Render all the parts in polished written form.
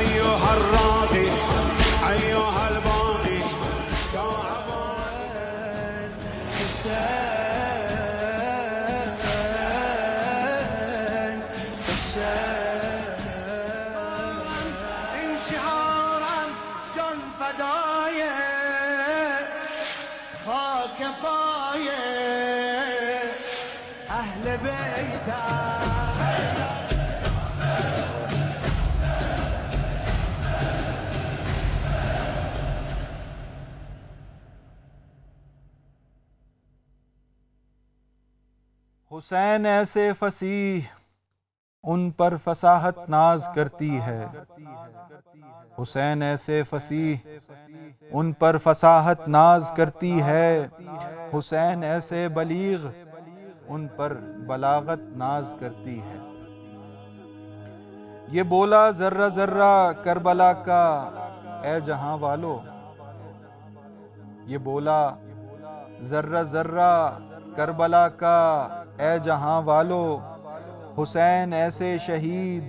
أيها الراغي أيها الباغي يا حسين انشعارا جن فدايه خاك پایه اهل بیتم حسین ایسے فصیح ان پر فصاحت ناز کرتی ہے، حسین ایسے فصیح ان پر فصاحت ناز کرتی ہے، حسین ایسے بلیغ ان پر بلاغت ناز کرتی ہے۔ یہ بولا ذرہ ذرہ کربلا کا اے جہاں والو، یہ بولا ذرہ ذرہ کربلا کا اے جہاں والو، حسین ایسے شہید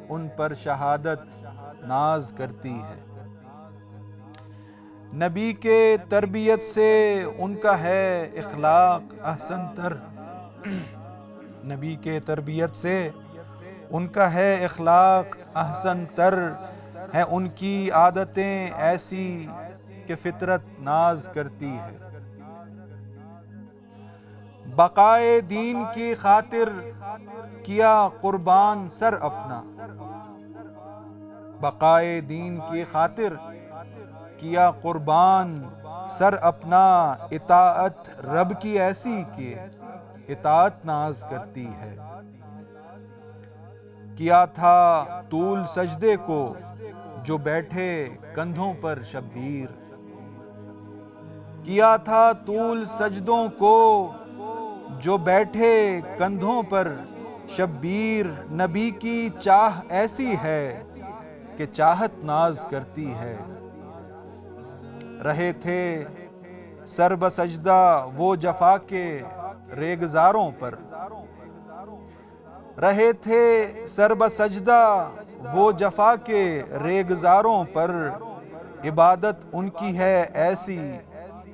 ان پر شہادت ناز کرتی ہے۔ نبی کے تربیت سے ان کا ہے اخلاق احسن تر، نبی کے تربیت سے ان کا ہے اخلاق احسن تر، ہے ان کی عادتیں ایسی کہ فطرت ناز کرتی ہے۔ بقائے دین کی خاطر کیا قربان سر اپنا، بقائے دین کی خاطر کیا قربان سر اپنا، اطاعت رب کی ایسی کہ اطاعت ناز کرتی ہے۔ کیا تھا طول سجدے کو جو بیٹھے کندھوں پر شبیر، کیا تھا طول سجدوں کو جو بیٹھے کندھوں پر شبیر، نبی کی چاہ ایسی ہے کہ چاہت ناز کرتی ہے۔ رہے تھے سر بسجدہ وہ جفا کے ریگزاروں پر، رہے تھے سر بسجدہ وہ جفا کے ریگزاروں پر، عبادت ان کی ہے ایسی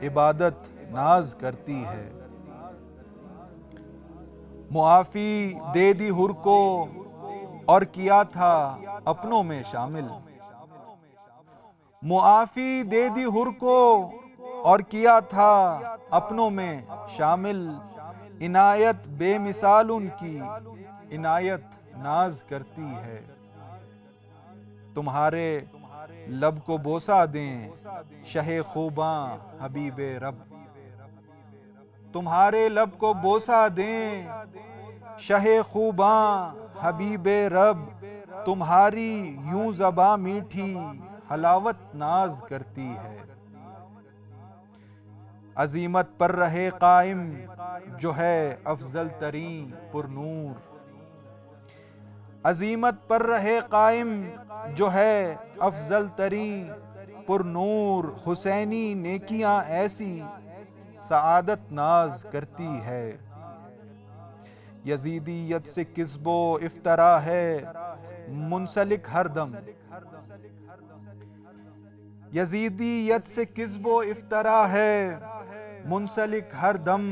عبادت ناز کرتی ہے۔ معافی دے دی حر کو اور کیا تھا اپنوں میں شامل، معافی دے دی حر کو اور کیا تھا اپنوں میں شامل، عنایت بے مثال ان کی عنایت ناز کرتی ہے۔ تمہارے لب کو بوسہ دیں شہ خوباں حبیب رب، تمہارے لب کو بوسہ دیں شہ خوباں حبیب رب، تمہاری یوں زباں میٹھی حلاوت ناز کرتی ہے۔ عظیمت پر رہے قائم جو ہے افضل ترین پر نور، عظیمت پر رہے قائم جو ہے افضل ترین پر نور، حسینی نیکیاں ایسی سعادت ناز کرتی ہے۔ یزیدیت سے کذب و افطرا ہے منسلک ہر دم، یزیدیت سے کذب و افطرا ہے منسلک ہر دم،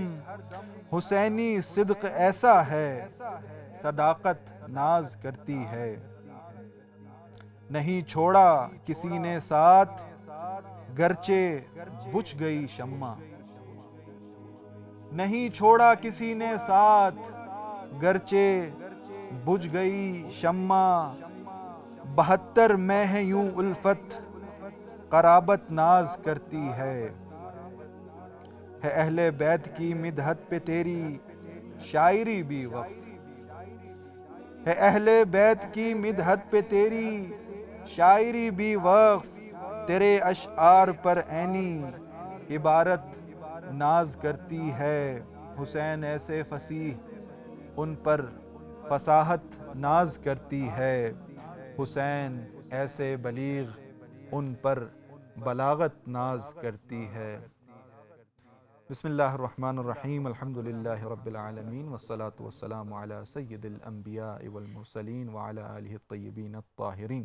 حسینی صدق ایسا ہے صداقت ناز کرتی ہے۔ نہیں چھوڑا کسی نے ساتھ گرچہ بجھ گئی شمع، نہیں چھوڑا کسی نے ساتھ گرچہ بجھ گئی شمع، 72 میں ہے یوں الفت قرابت ناز کرتی ہے۔ اہل بیت کی مدحت پہ تیری شاعری بھی وقف، ہے اہل بیت کی مدحت پہ تیری شاعری بھی وقف، تیرے اشعار پر عینی عبارت ناز کرتی ہے۔ حسین ایسے فصیح ان پر فصاحت ناز کرتی ہے، حسین ایسے بلیغ ان پر بلاغت ناز کرتی ہے۔ بسم اللہ الرحمن الرحیم، الحمدللہ رب العالمین، والصلاة والسلام علی سید الانبیاء والمرسلین وعلی آلہ الطیبین الطاہرین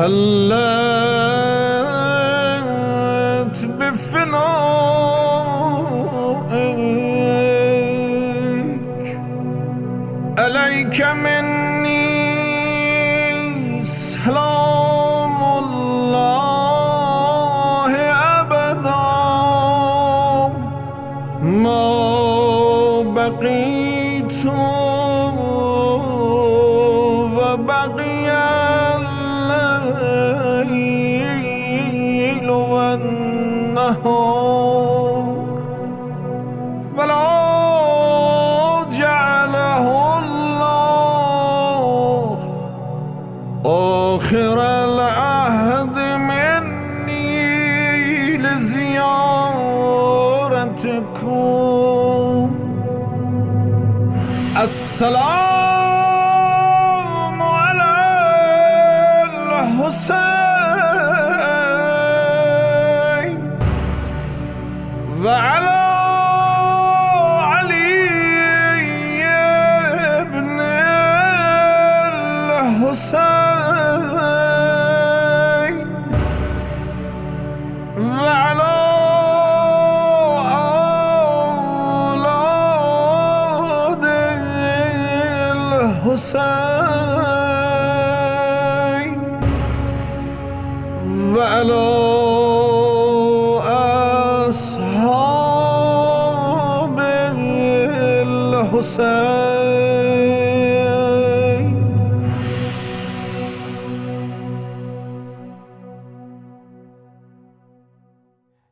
هلت بفنائك عليك مني سلام الله أبدا ما بقيت وبقي الليل والنهار فلا جعله الله آخر العهد مني لزيارتكم. السلام على الحسين وعلى علي بن الحسين وعلى أولاد الحسين وعلى أصحاب الحسين.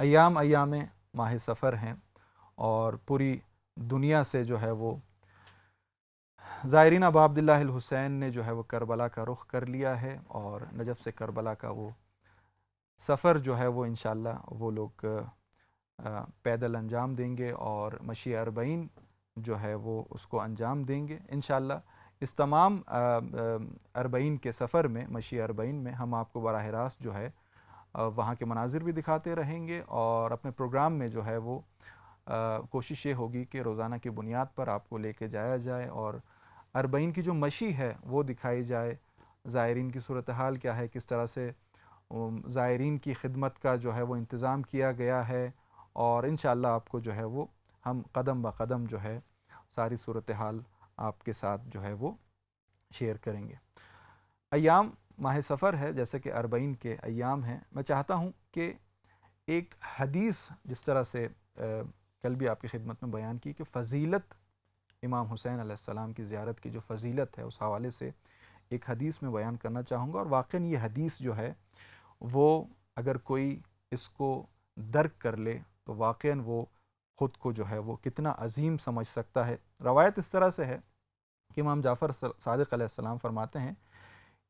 ایام ماہ سفر ہیں اور پوری دنیا سے جو ہے وہ زائرین ابا عبداللہ الحسین نے جو ہے وہ کربلا کا رخ کر لیا ہے، اور نجف سے کربلا کا وہ سفر جو ہے وہ انشاءاللہ وہ لوگ پیدل انجام دیں گے، اور مشی اربعین جو ہے وہ اس کو انجام دیں گے انشاءاللہ۔ اس تمام اربعین کے سفر میں، مشی اربعین میں، ہم آپ کو براہ راست جو ہے وہاں کے مناظر بھی دکھاتے رہیں گے، اور اپنے پروگرام میں جو ہے وہ کوشش یہ ہوگی کہ روزانہ کی بنیاد پر آپ کو لے کے جایا جائے، اور اربعین کی جو مشی ہے وہ دکھائی جائے، زائرین کی صورتحال کیا ہے، کس طرح سے زائرین کی خدمت کا جو ہے وہ انتظام کیا گیا ہے، اور انشاءاللہ آپ کو جو ہے وہ ہم قدم بہ قدم جو ہے ساری صورتحال آپ کے ساتھ جو ہے وہ شیئر کریں گے۔ ایام ماہ سفر ہے، جیسے کہ اربعین کے ایام ہیں۔ میں چاہتا ہوں کہ ایک حدیث جس طرح سے کل بھی آپ کی خدمت میں بیان کی کہ فضیلت امام حسین علیہ السلام کی زیارت کی جو فضیلت ہے، اس حوالے سے ایک حدیث میں بیان کرنا چاہوں گا، اور واقعاً یہ حدیث جو ہے وہ اگر کوئی اس کو درک کر لے تو واقعاً وہ خود کو جو ہے وہ کتنا عظیم سمجھ سکتا ہے۔ روایت اس طرح سے ہے کہ امام جعفر صادق علیہ السلام فرماتے ہیں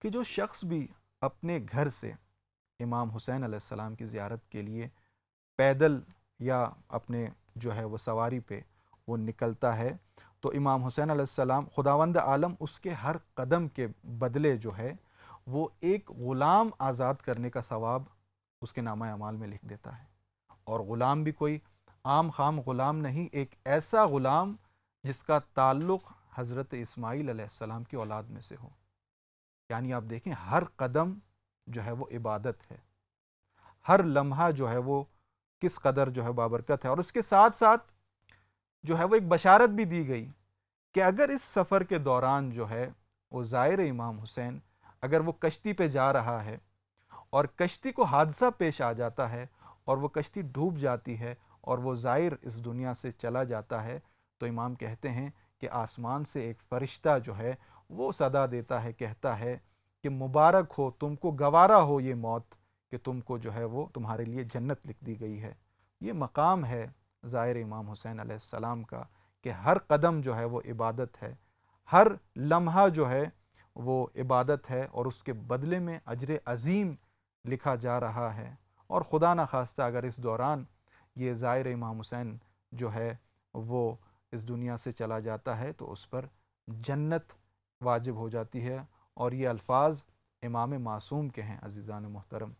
کہ جو شخص بھی اپنے گھر سے امام حسین علیہ السلام کی زیارت کے لیے پیدل یا اپنے جو ہے وہ سواری پہ وہ نکلتا ہے، تو امام حسین علیہ السلام خداوند عالم اس کے ہر قدم کے بدلے جو ہے وہ ایک غلام آزاد کرنے کا ثواب اس کے نامہ اعمال میں لکھ دیتا ہے۔ اور غلام بھی کوئی عام خام غلام نہیں، ایک ایسا غلام جس کا تعلق حضرت اسماعیل علیہ السلام کی اولاد میں سے ہو۔ یعنی آپ دیکھیں ہر قدم جو ہے وہ عبادت ہے، ہر لمحہ جو ہے وہ کس قدر جو ہے بابرکت ہے، اور اس کے ساتھ ساتھ جو ہے وہ ایک بشارت بھی دی گئی کہ اگر اس سفر کے دوران جو ہے وہ زائر امام حسین اگر وہ کشتی پہ جا رہا ہے اور کشتی کو حادثہ پیش آ جاتا ہے اور وہ کشتی ڈوب جاتی ہے اور وہ زائر اس دنیا سے چلا جاتا ہے، تو امام کہتے ہیں کہ آسمان سے ایک فرشتہ جو ہے وہ صدا دیتا ہے، کہتا ہے کہ مبارک ہو تم کو، گوارا ہو یہ موت کہ تم کو جو ہے وہ تمہارے لیے جنت لکھ دی گئی ہے۔ یہ مقام ہے زائر امام حسین علیہ السلام کا کہ ہر قدم جو ہے وہ عبادت ہے، ہر لمحہ جو ہے وہ عبادت ہے، اور اس کے بدلے میں اجر عظیم لکھا جا رہا ہے۔ اور خدا نخواستہ اگر اس دوران یہ زائر امام حسین جو ہے وہ اس دنیا سے چلا جاتا ہے تو اس پر جنت واجب ہو جاتی ہے، اور یہ الفاظ امام معصوم کے ہیں۔ عزیزان محترم،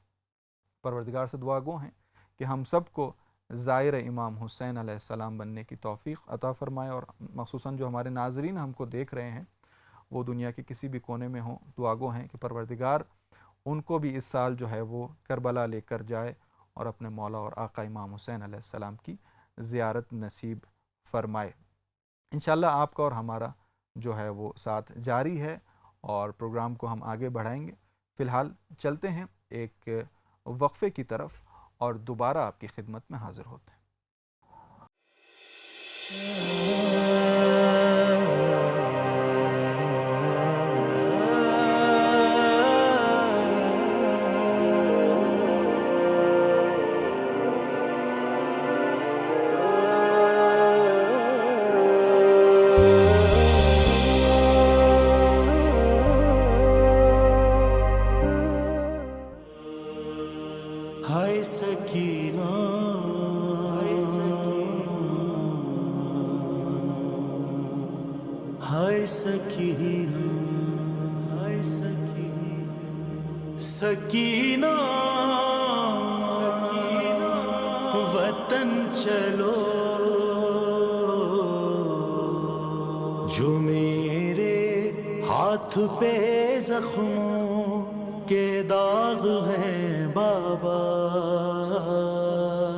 پروردگار سے دعا گو ہیں کہ ہم سب کو زائر امام حسین علیہ السلام بننے کی توفیق عطا فرمائے، اور مخصوصاً جو ہمارے ناظرین ہم کو دیکھ رہے ہیں وہ دنیا کے کسی بھی کونے میں ہوں، دعا گو ہیں کہ پروردگار ان کو بھی اس سال جو ہے وہ کربلا لے کر جائے اور اپنے مولا اور آقا امام حسین علیہ السلام کی زیارت نصیب فرمائے۔ انشاءاللہ آپ کا اور ہمارا جو ہے وہ ساتھ جاری ہے، اور پروگرام کو ہم آگے بڑھائیں گے۔ فی الحال چلتے ہیں ایک وقفے کی طرف، اور دوبارہ آپ کی خدمت میں حاضر ہوتے ہیں۔ ہائے سکینہ، ہائے سکینہ، ہائے سکینہ، سکینہ وطن چلو، جو میرے ہاتھ پہ زخموں کے داغ ہیں بابا،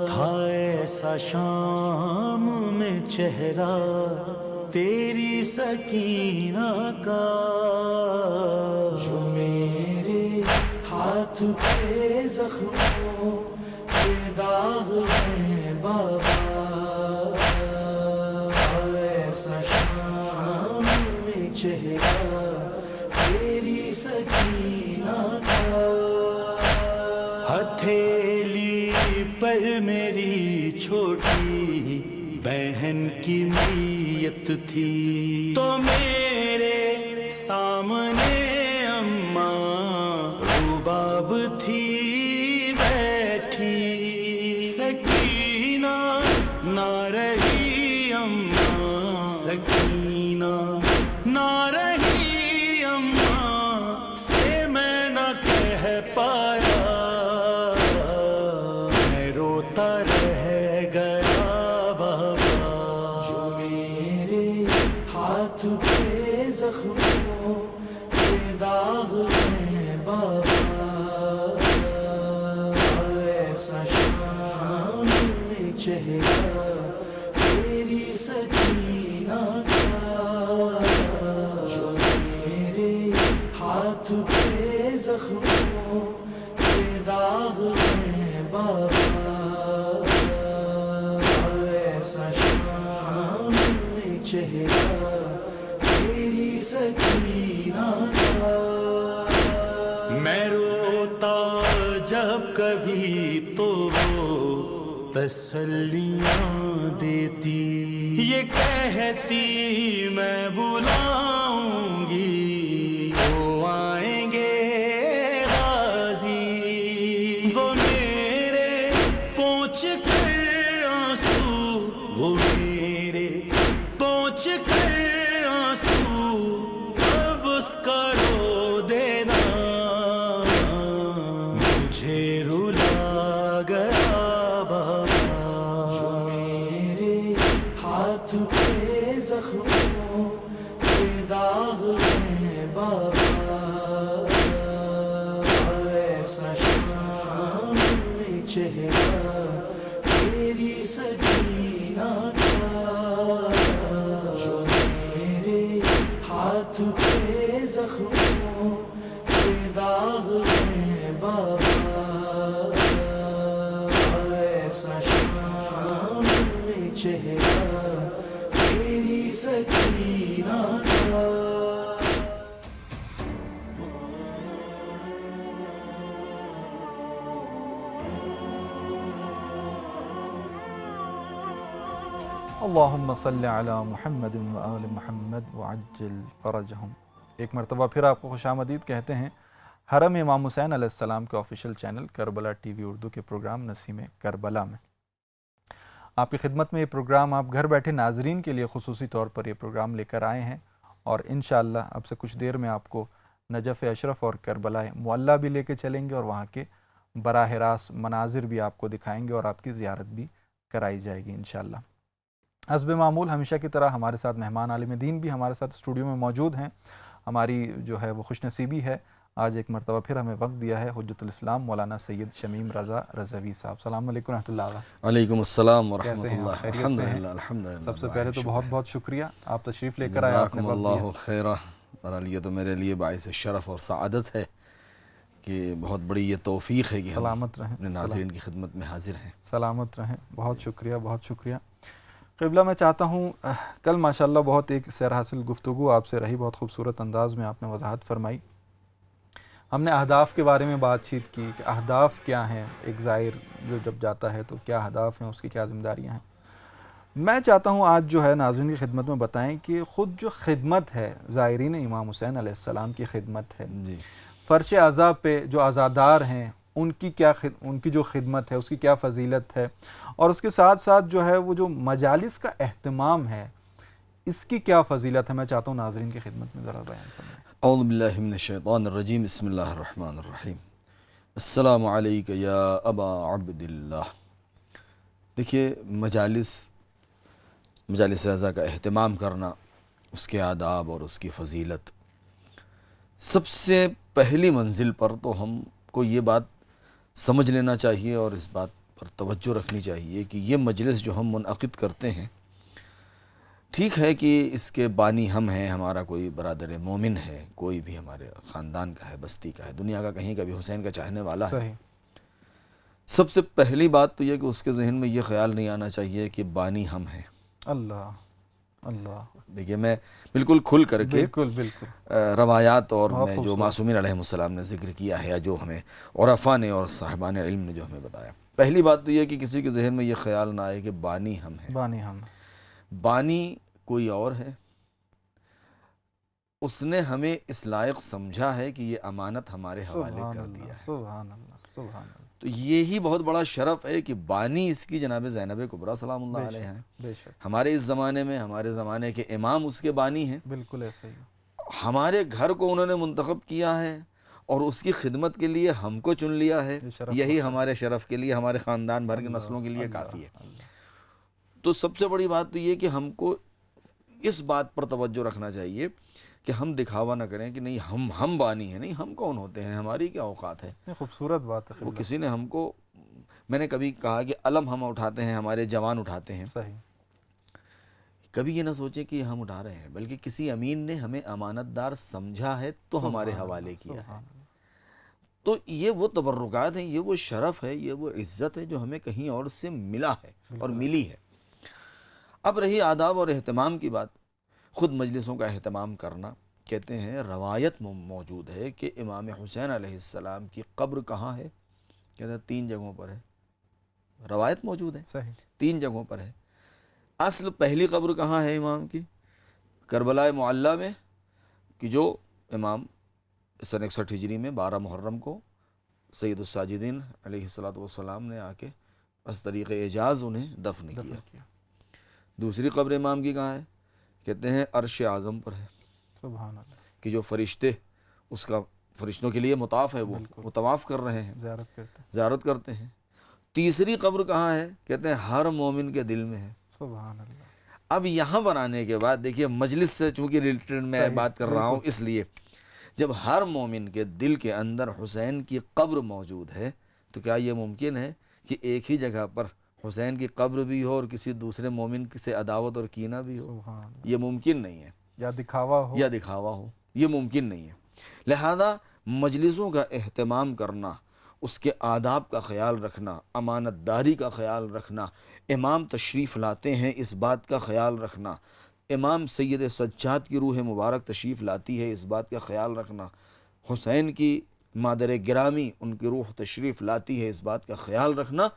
تھا ایسا شام میں چہرہ تیری سکینہ کا، جو میرے ہاتھ پہ زخموں کے داغ ہیں بابا، تھا ایسا شام میں چہرہ تیری سکینہ کا، ہتھیلی پر میری چھوٹی بہن کی میت تھی تو میرے سامنے اماں رباب تھی بیٹھی، سکینہ نہ رہی اماں، سکینہ نہ رہی اماں سے میں نہ کہہ پایا، میں روتا رہ گیا بابا، جو میرے ہاتھ پہ زخموں کے داغ ہیں بابا، ایسا شام میں چہرہ تیری سکینہ کا، جو میرے ہاتھ پہ زخموں کے داغ ہیں بابا، ایسا شام میں چہرہ تیری سکینہ کا، میں روتا جب کبھی تو وہ تسلیاں دیتی، یہ کہتی میں بلاؤں گی وہ آئیں گے غازی، وہ میرے پہنچ کر آنسو، وہ میرے پہنچ کر آنسو اب اس کا رو دینا، مجھے رلا گیا بابا، جو میرے ہاتھ پہ زخموں کے داغ ہیں بابا، ایسا شام میں چہرہ تیری سکینہ کا، جو میرے ہاتھ پہ زخموں کے داغ ہیں بابا، ایسا شام میں چہرہ تیری سکینہ کا۔ اللہم صلی علی محمد و آل محمد وعجل فرجہم۔ ایک مرتبہ پھر آپ کو خوش آمدید کہتے ہیں حرم امام حسین علیہ السلام کے official channel Karbala T V Urdu کے پروگرام نسیم کربلا میں۔ آپ کی خدمت میں یہ پروگرام آپ گھر بیٹھے ناظرین کے لیے خصوصی طور پر یہ پروگرام لے کر آئے ہیں، اور انشاءاللہ اب سے کچھ دیر میں آپ کو نجف اشرف اور کربلا معلیٰ بھی لے کے چلیں گے، اور وہاں کے براہ راست مناظر بھی آپ کو دکھائیں گے اور آپ کی زیارت بھی کرائی جائے گی انشاءاللہ۔ حسب معمول ہمیشہ کی طرح ہمارے ساتھ مہمان عالم دین بھی ہمارے ساتھ اسٹوڈیو میں موجود ہیں۔ ہماری جو ہے وہ خوش نصیبی ہے، آج ایک مرتبہ پھر ہمیں وقت دیا ہے حجت الاسلام مولانا سید شمیم رضا رضوی صاحب۔ السلام علیکم رحمۃ اللہ۔ وعلیکم السلام ورحمۃ کیسے ہیں آپ؟ اللہ۔ خیریت سے الحمدللہ ہیں؟ الحمدللہ۔ سب سے پہلے تو بہت بہت شکریہ، آپ تشریف لے کر آئے، آپ نے جزاکم وقت اللہ دیا۔ خیرہ، برحال یہ تو میرے لیے باعث شرف اور سعادت ہے کہ بہت بڑی یہ توفیق ہے کہ ہم سلامت رہیں، اپنے ناظرین کی خدمت میں حاضر ہیں۔ سلامت رہیں، بہت شکریہ بہت شکریہ۔ قبلہ میں چاہتا ہوں کل ماشاءاللہ بہت ایک سیر حاصل گفتگو آپ سے رہی، بہت خوبصورت انداز میں آپ نے وضاحت فرمائی۔ ہم نے اہداف کے بارے میں بات چیت کی کہ اہداف کیا ہیں، ایک زائر جو جب جاتا ہے تو کیا اہداف ہیں، اس کی کیا ذمہ داریاں ہیں۔ میں چاہتا ہوں آج جو ہے ناظرین کی خدمت میں بتائیں کہ خود جو خدمت ہے، زائرین امام حسین علیہ السلام کی خدمت ہے، جی، فرش عزا پہ جو عزادار ہیں ان کی جو خدمت ہے، اس کی کیا فضیلت ہے، اور اس کے ساتھ ساتھ جو ہے وہ جو مجالس کا اہتمام ہے اس کی کیا فضیلت ہے، میں چاہتا ہوں ناظرین کی خدمت میں ذرا بیان فرمائیں۔ اعوذ باللہ من الشیطان الرجیم، بسم اللہ الرحمن الرحیم۔ السلام علیکہ یا ابا عبداللہ۔ دیکھیے، مجالس رضا کا اہتمام کرنا، اس کے آداب اور اس کی فضیلت، سب سے پہلی منزل پر تو ہم کو یہ بات سمجھ لینا چاہیے اور اس بات پر توجہ رکھنی چاہیے کہ یہ مجلس جو ہم منعقد کرتے ہیں، ٹھیک ہے کہ اس کے بانی ہم ہیں، ہمارا کوئی برادر مومن ہے، کوئی بھی ہمارے خاندان کا ہے، بستی کا ہے، دنیا کا کہیں کا بھی حسین کا چاہنے والا ہے۔ صحیح۔ سب سے پہلی بات تو یہ کہ اس کے ذہن میں یہ خیال نہیں آنا چاہیے کہ بانی ہم ہیں۔ اللہ اللہ، دیکھیے، میں بالکل کھل کر کے بالکل روایات اور بہت میں جو خوبصورت۔ معصومین علیہ السلام نے ذکر کیا ہے، یا جو ہمیں عرفاء نے اور صاحبان علم نے جو ہمیں بتایا، پہلی بات تو یہ کہ کسی کے ذہن میں یہ خیال نہ آئے کہ بانی ہم ہیں. بانی ہم. بانی کوئی اور ہے. اس نے ہمیں اس لائق سمجھا ہے کہ یہ امانت ہمارے حوالے کر دیا ہے. سبحان اللہ سبحان اللہ. تو یہی بہت بڑا شرف ہے کہ بانی اس کی جناب زینب کبریٰ سلام اللہ علیہ ہیں. بے شک ہمارے اس زمانے میں ہمارے زمانے کے امام اس کے بانی ہیں. بالکل ایسا ہی. ہمارے گھر کو انہوں نے منتخب کیا ہے اور اس کی خدمت کے لیے ہم کو چن لیا ہے. یہی ہمارے شرف کے لیے، ہمارے خاندان بھر کے نسلوں کے لیے کافی ہے. تو سب سے بڑی بات تو یہ کہ ہم کو اس بات پر توجہ رکھنا چاہیے کہ ہم دکھاوا نہ کریں کہ نہیں ہم بانی ہیں. نہیں، ہم کون ہوتے ہیں، ہماری کیا اوقات ہے. خوبصورت بات ہے. وہ کسی نے ہم کو، میں نے کبھی کہا کہ علم ہم اٹھاتے ہیں، ہمارے جوان اٹھاتے ہیں. صحیح. کبھی یہ نہ سوچیں کہ ہم اٹھا رہے ہیں، بلکہ کسی امین نے ہمیں امانت دار سمجھا ہے تو ہمارے حوالے کیا ہے. تو یہ وہ تبرکات ہیں، یہ وہ شرف ہے، یہ وہ عزت ہے جو ہمیں کہیں اور سے ملا ہے اور ملی ہے. اب رہی آداب اور اہتمام کی بات، خود مجلسوں کا اہتمام کرنا. کہتے ہیں روایت موجود ہے کہ امام حسین علیہ السلام کی قبر کہاں ہے؟ کہتے ہیں 3 جگہوں پر ہے. روایت موجود ہے، صحیح 3 جگہوں پر ہے. اصل پہلی قبر کہاں ہے امام کی؟ کربلا معلیٰ میں، کہ جو امام سن 61 ہجری میں 12 محرم کو سید الساجدین علیہ السلام نے آ کے بس طریق اعجاز انہیں دفن کیا. دوسری قبر امام کی کہاں ہے؟ کہتے ہیں عرش اعظم پر ہے. سبحان اللہ. کہ جو فرشتے اس کا، فرشتوں کے لیے مطاف ہے، وہ طواف کر رہے ہیں، زیارت کرتے ہیں. تیسری قبر کہاں ہے؟ کہتے ہیں ہر مومن کے دل میں ہے. سبحان اللہ. اب یہاں بنانے کے بعد دیکھیے، مجلس سے چونکہ ریلیٹڈ میں بات کر رہا ہوں، اس لیے جب ہر مومن کے دل کے اندر حسین کی قبر موجود ہے تو کیا یہ ممکن ہے کہ ایک ہی جگہ پر حسین کی قبر بھی ہو اور کسی دوسرے مومن سے عداوت اور کینہ بھی ہو؟ یہ ممکن نہیں ہے. یا دکھاوا ہو، یہ ممکن نہیں ہے. لہذا مجلسوں کا اہتمام کرنا، اس کے آداب کا خیال رکھنا، امانت داری کا خیال رکھنا، امام تشریف لاتے ہیں اس بات کا خیال رکھنا، امام سید سجاد کی روح مبارک تشریف لاتی ہے اس بات کا خیال رکھنا، حسین کی مادر گرامی ان کی روح تشریف لاتی ہے اس بات کا خیال رکھنا.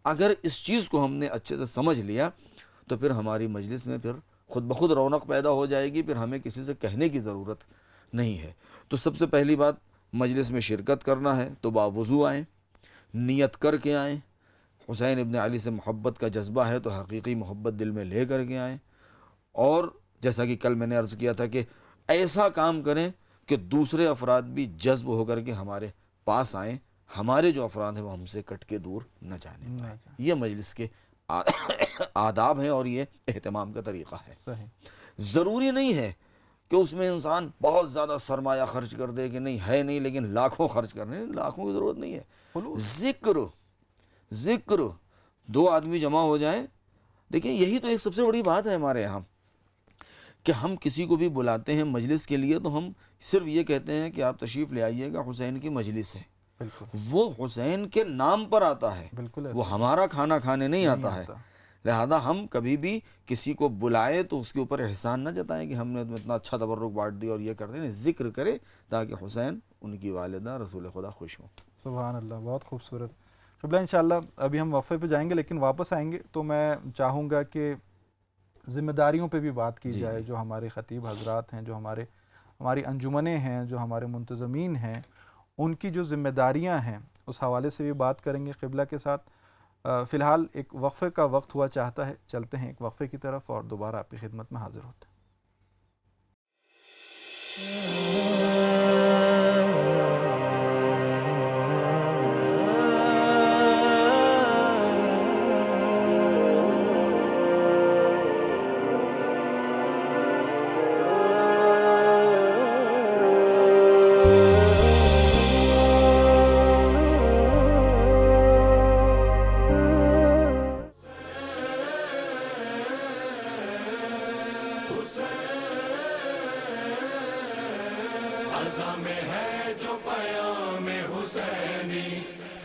اگر اس چیز کو ہم نے اچھے سے سمجھ لیا تو پھر ہماری مجلس میں پھر خود بخود رونق پیدا ہو جائے گی. پھر ہمیں کسی سے کہنے کی ضرورت نہیں ہے. تو سب سے پہلی بات، مجلس میں شرکت کرنا ہے تو باوضو آئیں، نیت کر کے آئیں. حسین ابن علی سے محبت کا جذبہ ہے تو حقیقی محبت دل میں لے کر کے آئیں. اور جیسا کہ کل میں نے عرض کیا تھا کہ ایسا کام کریں کہ دوسرے افراد بھی جذب ہو کر کے ہمارے پاس آئیں. ہمارے جو افراد ہیں وہ ہم سے کٹ کے دور نہ جانے پائیں. یہ مجلس کے آداب ہیں اور یہ اہتمام کا طریقہ ہے. ضروری نہیں ہے کہ اس میں انسان بہت زیادہ سرمایہ خرچ کر دے کہ نہیں ہے نہیں لیکن لاکھوں خرچ کرنے، لاکھوں کی ضرورت نہیں ہے. ذکر 2 آدمی جمع ہو جائیں. دیکھیں یہی تو ایک سب سے بڑی بات ہے ہمارے یہاں کہ ہم کسی کو بھی بلاتے ہیں مجلس کے لیے تو ہم صرف یہ کہتے ہیں کہ آپ تشریف لے آئیے گا، حسین کی مجلس ہے. وہ حسین کے نام پر آتا ہے، وہ ہمارا کھانا کھانے نہیں آتا ہے. لہذا ہم کبھی بھی کسی کو بلائیں تو اس کے اوپر احسان نہ جتائیں کہ ہم نے اتنا اچھا تبرک بانٹ دیا اور یہ کر دیں. ذکر کرے تاکہ حسین، ان کی والدہ، رسول خدا خوش ہوں. سبحان اللہ. بہت خوبصورت. قبلہ انشاءاللہ ابھی ہم وقفے پہ جائیں گے لیکن واپس آئیں گے تو میں چاہوں گا کہ ذمہ داریوں پہ بھی بات کی جائے. جو ہمارے خطیب حضرات ہیں، جو ہماری انجمنیں ہیں، جو ہمارے منتظمین ہیں، ان کی جو ذمہ داریاں ہیں اس حوالے سے بھی بات کریں گے قبلہ کے ساتھ. فی الحال ایک وقفے کا وقت ہوا چاہتا ہے، چلتے ہیں ایک وقفے کی طرف اور دوبارہ آپ کی خدمت میں حاضر ہوتے ہیں.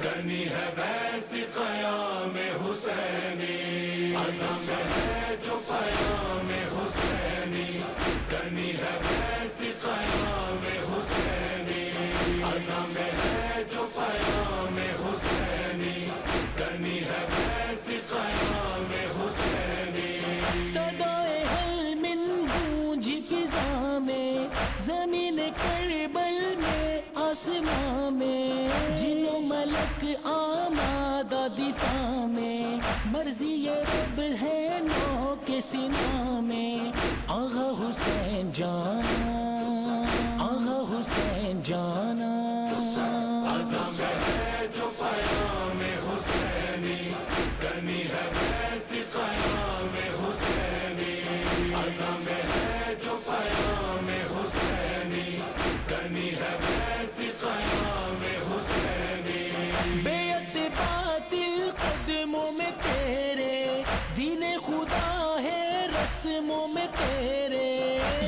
کرنی آمادہ دفاع میں، مرضی رب ہے نو کے سنا میں، آغا حسین جانا، آغا حسین جانا، عزم ہے جو پیام حسینی، کرنی ہے ویسی قیام حسینی، عزم ہے جو پیام حسینی، کرنی ہے ویسی قیام حسینی، بیعت باطل قدموں میں تیرے، دین خدا ہے رسموں میں تیرے،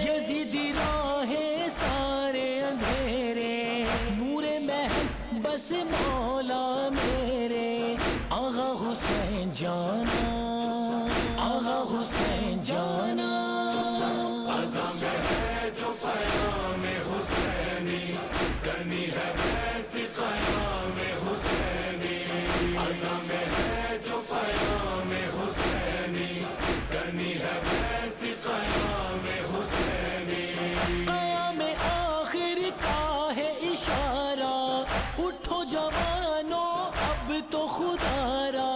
یزیدی راہ سارے اندھیرے، نور محض بس مولا میرے، آغا حسین جانا، آغا حسین جانا، عزم ہے جو پیام حسینی، کرنی ہے ویسی قیام حسینی، عزم ہے جو پیام حسینی، کرنی ہے ویسی قیام حسینی، قیام آخر کا ہے اشارہ، اٹھو جوانوں اب تو خدا را،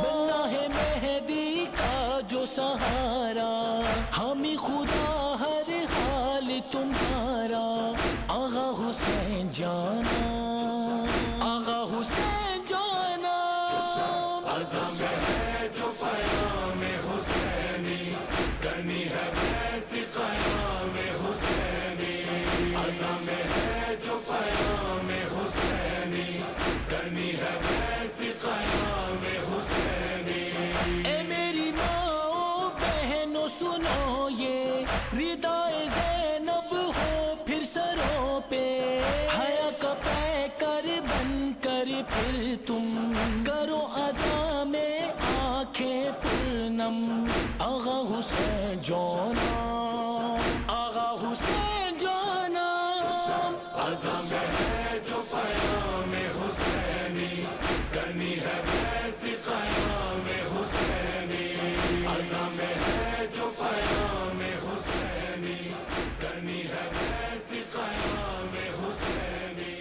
بننا ہے مہدی کا جو سہارا، ہمیں خدا ہر حال تمہارا، آغا حسین جانا، آغا حسین جانا، عزم ہے جو پیام حسینی، کرنی ہے ویسی قیام حسینی، عزم ہے جو پیام حسینی، کرنی ہے ویسی قیام حسینی، اے میری ماں بہنوں سنو یہ، ردائے زینب ہو پھر سروں پہ، حیا کا پیکر بن کر پھر تم کرو عزا میں آنکھیں پرنم، آغا حسین جانا، آغا حسین جانا، عزم ہے جو پیام حسینی، کرنی ہے ویسی قیام حسینی، عزم ہے جو پیام حسینی، کرنی ہے ویسی قیام حسینی،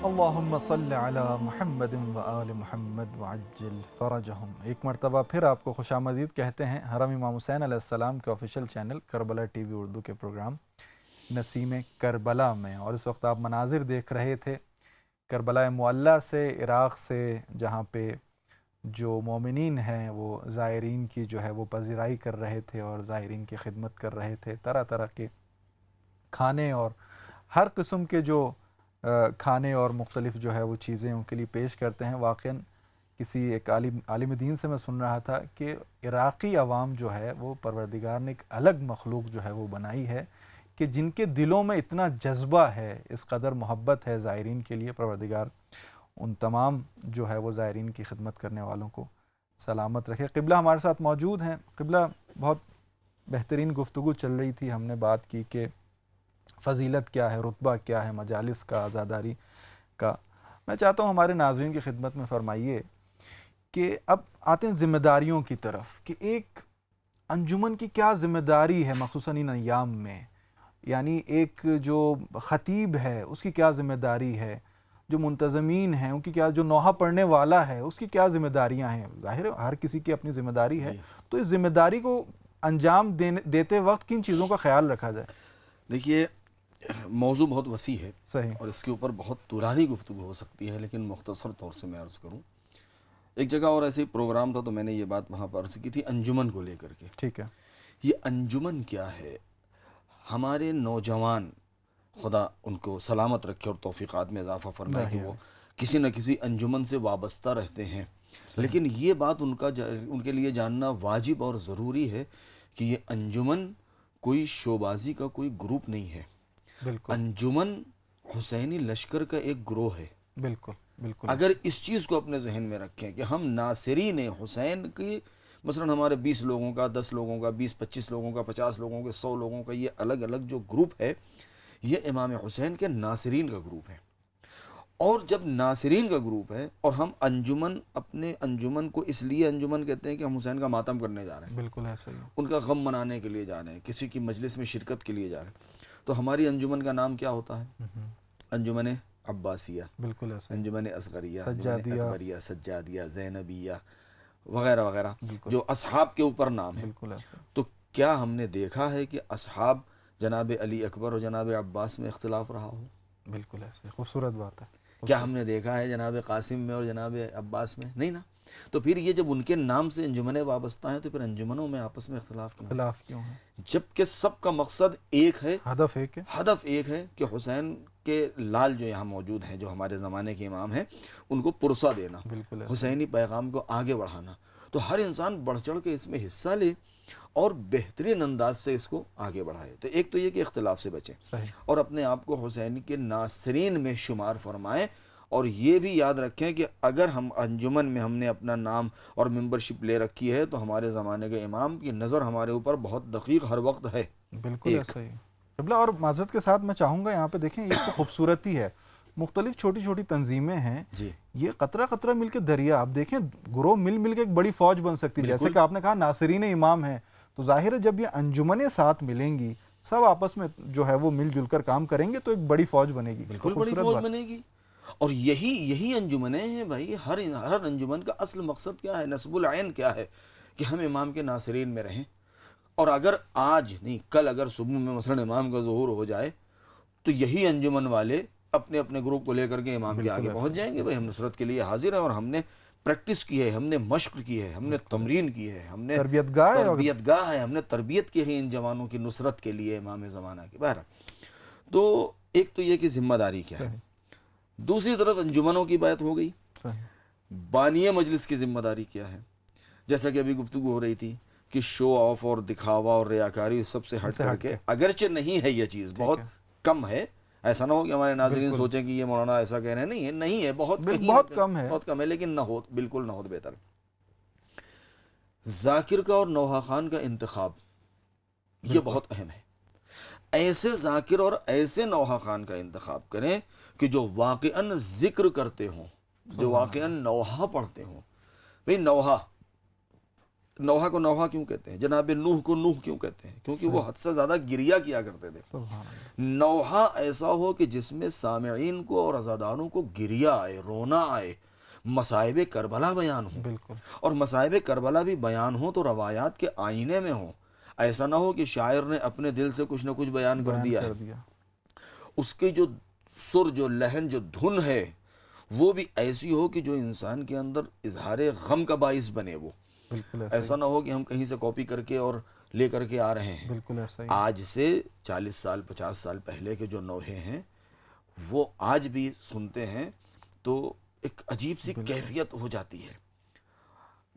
اللہم صل علی محمد و آل محمد وعجل فرجہم۔ ایک مرتبہ پھر آپ کو خوش آمدید کہتے ہیں حرم امام حسین علیہ السلام کے official channel Karbala T V Urdu کے پروگرام نسیم کربلا میں، اور اس وقت آپ مناظر دیکھ رہے تھے کربلا معلیٰ سے، عراق سے، جہاں پہ جو مومنین ہیں وہ زائرین کی جو ہے وہ پذیرائی کر رہے تھے اور زائرین کی خدمت کر رہے تھے، طرح طرح کے کھانے اور ہر قسم کے جو کھانے اور مختلف جو ہے وہ چیزیں ان کے لیے پیش کرتے ہیں۔ واقعاً کسی ایک عالم دین سے میں سن رہا تھا کہ عراقی عوام جو ہے وہ پروردگار نے ایک الگ مخلوق جو ہے وہ بنائی ہے کہ جن کے دلوں میں اتنا جذبہ ہے، اس قدر محبت ہے زائرین کے لیے۔ پروردگار ان تمام جو ہے وہ زائرین کی خدمت کرنے والوں کو سلامت رکھے۔ قبلہ ہمارے ساتھ موجود ہیں۔ قبلہ، بہت بہترین گفتگو چل رہی تھی، ہم نے بات کی کہ فضیلت کیا ہے، رتبہ کیا ہے مجالس کا، عزاداری کا۔ میں چاہتا ہوں ہمارے ناظرین کی خدمت میں فرمائیے کہ اب آتے ہیں ذمہ داریوں کی طرف، کہ ایک انجمن کی کیا ذمہ داری ہے مخصوصاً ان ایام میں، یعنی ایک جو خطیب ہے اس کی کیا ذمہ داری ہے، جو منتظمین ہیں ان کی کیا، جو نوحہ پڑھنے والا ہے اس کی کیا ذمہ داریاں ہیں۔ ظاہر ہے ہر کسی کی اپنی ذمہ داری ہے، تو اس ذمہ داری کو انجام دیتے وقت کن چیزوں کا خیال رکھا جائے؟ دیکھیے، موضوع بہت وسیع ہے صحیح، اور اس کے اوپر بہت طولانی گفتگو ہو سکتی ہے، لیکن مختصر طور سے میں عرض کروں۔ ایک جگہ اور ایسے پروگرام تھا تو میں نے یہ بات وہاں پر عرض کی تھی انجمن کو لے کر کے۔ ٹھیک ہے، یہ انجمن کیا ہے؟ ہمارے نوجوان، خدا ان کو سلامت رکھے اور توفیقات میں اضافہ فرمائے کہ وہ کسی نہ کسی انجمن سے وابستہ رہتے ہیں، لیکن یہ بات ان کے لیے جاننا واجب اور ضروری ہے کہ یہ انجمن کوئی شوبازی کا کوئی گروپ نہیں ہے، بالکل انجمن حسینی لشکر کا ایک گروہ ہے۔ بالکل بالکل، اگر اس چیز کو اپنے ذہن میں رکھیں کہ ہم ناصرین حسین کی، مثلا ہمارے 20 لوگوں کا، 10 لوگوں کا، 20-25 لوگوں کا، 50 لوگوں کا، 100 لوگوں کا، یہ الگ الگ جو گروپ ہے، یہ امام حسین کے ناصرین کا گروپ ہے، اور جب ناصرین کا گروپ ہے اور ہم انجمن، اپنے انجمن کو اس لیے انجمن کہتے ہیں کہ ہم حسین کا ماتم کرنے جا رہے ہیں، بالکل ایسا ہی ہے، ان کا غم منانے کے لیے جا رہے ہیں، کسی کی مجلس میں شرکت کے لیے جا رہے ہیں، تو ہماری انجمن کا نام کیا ہوتا ہے؟ انجمن عباسیہ، بالکل ایسا ہی، انجمن اصغریہ، سجادیہ، انجمن اکبریہ، سجادیہ، زینبیہ وغیرہ وغیرہ، بالکل، جو اصحاب کے اوپر نام ہے۔ بالکل ایسا ہی، تو کیا ہم نے دیکھا ہے کہ اصحاب جناب علی اکبر اور جناب عباس میں اختلاف رہا ہو؟ بالکل ایسا ہی، خوبصورت بات ہے، کیا ہم نے دیکھا ہے جناب قاسم میں اور جناب عباس میں؟ نہیں نا۔ تو پھر یہ جب ان کے نام سے انجمنیں وابستہ ہیں تو پھر انجمنوں میں آپس میں اختلاف کیوں؟ خلاف کیوں ہے؟ جبکہ سب کا مقصد ایک ہے، ہدف ایک ہے، ہدف ایک ہے کہ حسین کے لال جو یہاں موجود ہیں، جو ہمارے زمانے کے امام ہیں، ان کو پرسہ دینا، بالکل ایسا، حسینی پیغام کو آگے بڑھانا۔ تو ہر انسان بڑھ چڑھ کے اس میں حصہ لے اور بہترین انداز سے اس کو آگے بڑھائے۔ تو ایک تو یہ کہ اختلاف سے بچیں صحیح، اور اپنے آپ کو حسین کے ناصرین میں شمار فرمائیں، اور یہ بھی یاد رکھیں کہ اگر ہم انجمن میں ہم نے اپنا نام اور ممبرشپ لے رکھی ہے تو ہمارے زمانے کے امام کی نظر ہمارے اوپر بہت دقیق ہر وقت ہے۔ بالکل ایسا ہی ہے قبلہ۔ اور معذرت کے ساتھ میں چاہوں گا یہاں پہ دیکھیں ایک تو خوبصورتی ہے، مختلف چھوٹی چھوٹی تنظیمیں ہیں، جی یہ قطرہ قطرہ مل کے دریا، آپ دیکھیں گروہ مل مل کے ایک بڑی فوج بن سکتی ہے، جیسے کہ آپ نے کہا ناصرین امام ہیں، تو ظاہر ہے جب یہ انجمنیں ساتھ ملیں گی، سب آپس میں جو ہے وہ مل جل کر کام کریں گے تو ایک بڑی فوج بنے گی، بالکل بڑی خوبصورت فوج بات۔ بنے گی۔ اور یہی انجمنیں ہیں بھائی، ہر انجمن کا اصل مقصد کیا ہے، نصب العین کیا ہے، کہ ہم امام کے ناصرین میں رہیں۔ اور اگر آج نہیں کل اگر صبح میں مثلا امام کا ظہور ہو جائے تو یہی انجمن والے اپنے اپنے گروپ کو لے کر کے امام کے آگے پہنچ جائیں گے، بھائی ہم نصرت کے لیے حاضر ہیں اور ہم نے پریکٹس کی ہے، ہم نے مشق کی ہے، ہم نے تمرین کی ہے، ہم نے تربیت گاہ ہے، ہم نے تربیت کی ہے ان جوانوں کی نصرت کے لیے امام زمانہ کی۔ بہرحال تو ایک تو یہ کہ ذمہ داری کیا ہے، دوسری طرف انجمنوں کی بات ہو گئی، بانی مجلس کی ذمہ داری کیا ہے؟ جیسا کہ ابھی گفتگو ہو رہی تھی کہ شو آف اور دکھاوا اور ریاکاری سب سے ہٹ کر کے، اگرچہ نہیں ہے یہ چیز، بہت کم ہے، ایسا نہ ہو کہ ہمارے ناظرین سوچیں کہ یہ مولانا ایسا کہہ رہے ہیں، نہیں ہے، بہت کم ہے، لیکن نہ ہو، بالکل نہ ہو تو بہتر۔ ذاکر کا اور نوحہ خان کا انتخاب یہ بہت اہم ہے، ایسے ذاکر اور ایسے نوحہ خان کا انتخاب کریں کہ جو واقعاً ذکر کرتے ہوں، جو واقعاً نوحہ پڑھتے ہوں۔ بھئی نوحہ کو نوحہ کیوں کہتے ہیں؟ جناب نوح کو نوح کیوں کہتے ہیں؟ کیونکہ وہ حد سے زیادہ گریہ کیا کرتے تھے۔ نوحہ ایسا ہو کہ جس میں سامعین کو اور عزاداروں کو گریہ آئے، رونا آئے، مصائب کربلا بیان ہوں، بالکل، اور مصائب کربلا بھی بیان ہوں تو روایات کے آئینے میں ہوں، ایسا نہ ہو کہ شاعر نے اپنے دل سے کچھ نہ کچھ بیان کر دیا ہے، اس کے جو سر، جو لہن، جو دھن ہے وہ بھی ایسی ہو کہ جو انسان کے اندر اظہار غم کا باعث بنے۔ وہ ایسا نہ ہو کہ ہم کہیں سے کاپی کر کے اور لے کر کے آ رہے ہیں۔ بالکل ایسا ہی، آج سے 40 سال 50 سال پہلے کے جو نوحے ہیں وہ آج بھی سنتے ہیں تو ایک عجیب سی کیفیت ہو جاتی ہے۔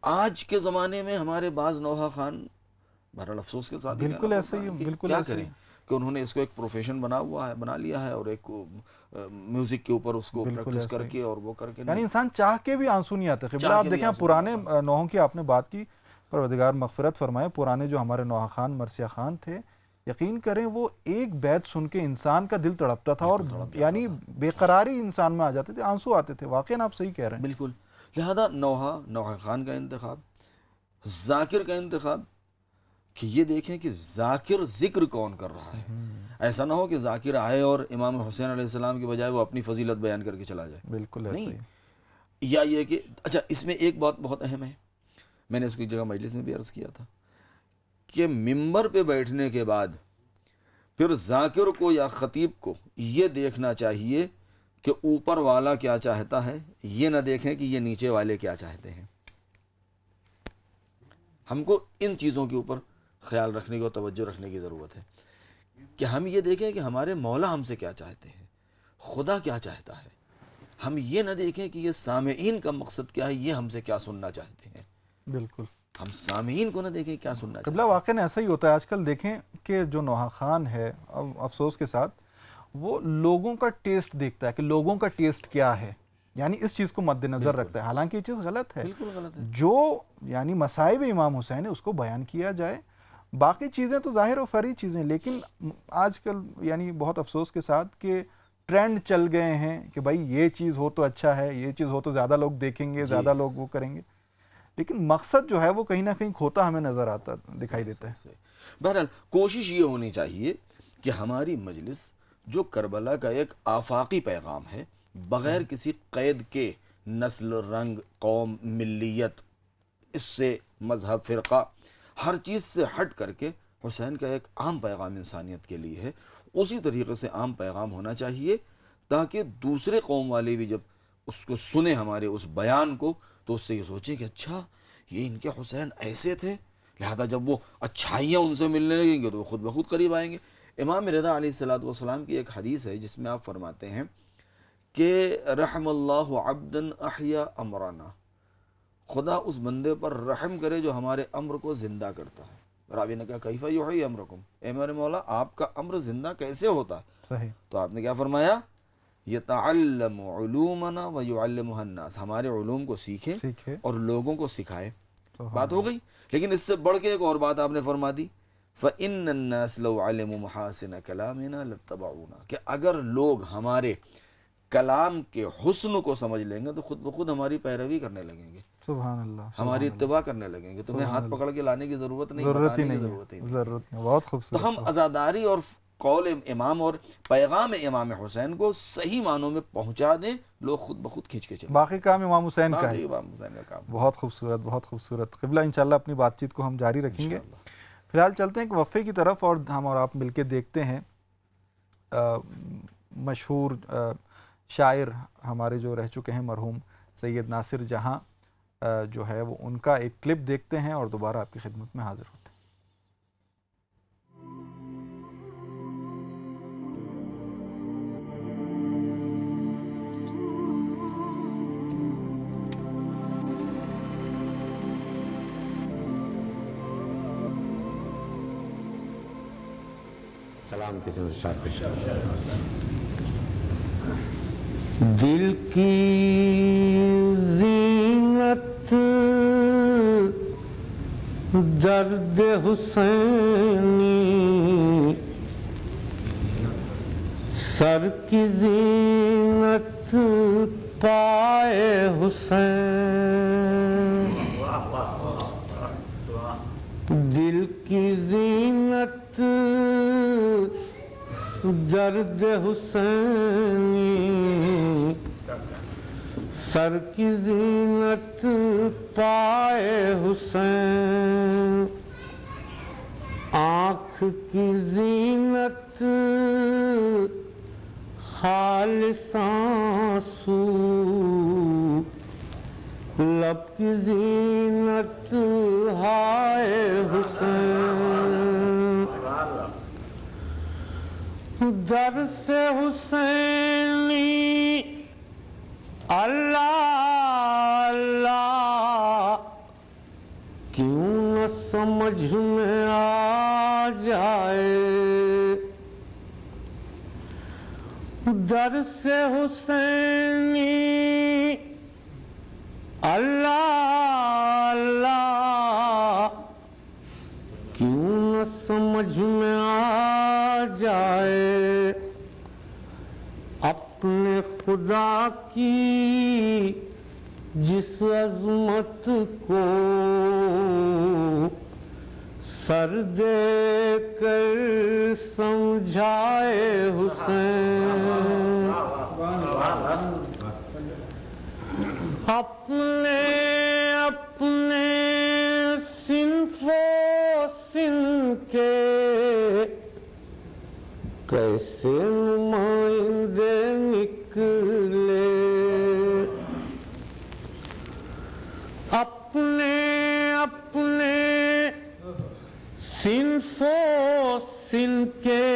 آج کے زمانے میں ہمارے بعض نوحہ خان، بہرحال افسوس کے ساتھ بالکل ایسا ہی، بالکل کیا کریں کہ انہوں نے اس کو ایک پروفیشن بنا لیا ہے، اور ایک میوزک کے اوپر اس کو پریکٹس کر کے اور وہ کر کے، یعنی انسان چاہ کے بھی آنسو نہیں آتے۔ قبلہ آپ دیکھیں پرانے نوحوں کی آپ نے بات کی، پروردگار مغفرت فرمائے، پرانے جو ہمارے نوحہ خان، مرثیہ خان تھے، یقین کریں وہ ایک بیت سن کے انسان کا دل تڑپتا تھا، اور یعنی بے قراری انسان میں آ جاتے تھے، آنسو آتے تھے۔ واقعاً آپ صحیح کہہ رہے ہیں، بالکل۔ لہذا نوحہ خان کا انتخاب، ذاکر کا انتخاب، کہ یہ دیکھیں کہ ذاکر ذکر کون کر رہا ہے۔ ایسا نہ ہو کہ ذاکر آئے اور امام حسین علیہ السلام کے بجائے وہ اپنی فضیلت بیان کر کے چلا جائے، بالکل ایسا ہی، یا یہ کہ اچھا اس میں ایک بات بہت اہم ہے، میں نے اس کو ایک جگہ مجلس میں بھی عرض کیا تھا کہ ممبر پہ بیٹھنے کے بعد پھر ذاکر کو یا خطیب کو یہ دیکھنا چاہیے کہ اوپر والا کیا چاہتا ہے، یہ نہ دیکھیں کہ یہ نیچے والے کیا چاہتے ہیں۔ ہم کو ان چیزوں کے اوپر خیال رکھنے کی اور توجہ رکھنے کی ضرورت ہے کہ ہم یہ دیکھیں کہ ہمارے مولا ہم سے کیا چاہتے ہیں، خدا کیا چاہتا ہے۔ ہم یہ نہ دیکھیں کہ یہ سامعین کا مقصد کیا ہے، یہ ہم سے کیا سننا چاہتے ہیں۔ بالکل، ہم سامعین کو نہ دیکھیں کیا سننا چاہتے ہیں۔ قبلہ واقعاً ایسا ہی ہوتا ہے آج کل۔ دیکھیں کہ جو نوحہ خان ہے، افسوس کے ساتھ وہ لوگوں کا ٹیسٹ دیکھتا ہے کہ لوگوں کا ٹیسٹ کیا ہے، یعنی اس چیز کو مد نظر رکھتا ہے، حالانکہ یہ چیز غلط ہے۔ بالکل غلط ہے۔ جو یعنی مصائب امام حسین ہے اس کو بیان کیا جائے، باقی چیزیں تو ظاہر و فرعی چیزیں، لیکن آج کل یعنی بہت افسوس کے ساتھ کہ ٹرینڈ چل گئے ہیں کہ بھائی یہ چیز ہو تو اچھا ہے، یہ چیز ہو تو زیادہ لوگ دیکھیں گے، زیادہ لوگ وہ کریں گے، لیکن مقصد جو ہے وہ کہیں نہ کہیں کھوتا ہمیں نظر آتا دکھائی دیتا ہے۔ بہرحال کوشش یہ ہونی چاہیے کہ ہماری مجلس جو کربلا کا ایک آفاقی پیغام ہے، بغیر کسی قید کے، نسل، رنگ، قوم، ملیت، اس سے مذہب، فرقہ، ہر چیز سے ہٹ کر کے حسین کا ایک عام پیغام انسانیت کے لیے ہے، اسی طریقے سے عام پیغام ہونا چاہیے، تاکہ دوسرے قوم والے بھی جب اس کو سنیں، ہمارے اس بیان کو، تو اس سے یہ سوچیں کہ اچھا یہ ان کے حسین ایسے تھے، لہذا جب وہ اچھائیاں ان سے ملنے لگیں گے تو وہ خود بخود قریب آئیں گے۔ امام رضا علیہ السلام کی ایک حدیث ہے جس میں آپ فرماتے ہیں کہ رحم اللہ عبدا احیا امرنا، خدا اس بندے پر رحم کرے جو ہمارے امر کو زندہ کرتا ہے۔ راوی نے کہا کیف یحیی امرکم، اے میرے مولا آپ کا امر زندہ کیسے ہوتا ہے؟ صحیح۔ تو آپ نے کیا فرمایا؟ یتعلم علومنا ویعلمها الناس، ہمارے علوم کو سیکھے اور لوگوں کو سکھائے۔ بات ہو گئی۔ لیکن اس سے بڑھ کے ایک اور بات آپ نے فرما دی، فَإِنَّ النَّاسِ لَوْ عَلِمُوا مَحَاسِنَ كَلَامِنَا لَاتَّبَعُونَا، کہ اگر لوگ ہمارے کلام کے حسن کو سمجھ لیں گے تو خود بخود ہماری پیروی کرنے لگیں گے، سبحان اللہ، ہماری اتباع کرنے لگیں گے، تمہیں ہاتھ پکڑ کے لانے کی ضرورت نہیں، ضرورت ہی بتانے کی نہیں ضرورت ہی ہے، نہیں۔ ضرورت نہیں۔ بہت خوبصورت۔ تو ہم عزاداری اور قول امام اور پیغام امام حسین کو صحیح معنوں میں پہنچا دیں، لوگ خود بخود کھینچ کے چلیں۔ باقی کام امام حسین کا ہے۔ امام حسین کا کام۔ بہت خوبصورت، بہت خوبصورت۔ قبلہ انشاءاللہ اپنی بات چیت کو ہم جاری رکھیں گے۔ فی الحال چلتے ہیں ایک وقفے کی طرف، اور ہم اور آپ مل کے دیکھتے ہیں مشہور شاعر ہمارے جو رہ چکے ہیں مرحوم سید ناصر جہاں جو ہے وہ ان کا ایک کلپ دیکھتے ہیں اور دوبارہ آپ کی خدمت میں حاضر ہوتے ہیں۔ سلام کے ساتھ پیش دل کی زینت درد حسینی، سر کی زینت پائے حسین، دل کی زینت درد حسینی، سر کی زینت پائے حسین، آنکھ کی زینت خالص آنسو، لب کی زینت ہائے حسین، در سے حسینی اللہ اللہ کیوں نہ سمجھ میں آ جائے، در سے حسینی اللہ اللہ کیوں نہ سمجھ میں آ جائے، اپنے خدا کی جس عظمت کو سر دے کر سمجھائے حسین، اپنے اپنے صنف و صنف کے کیسے نمائندے نکلے، اپنے اپنے صنف و صنف کے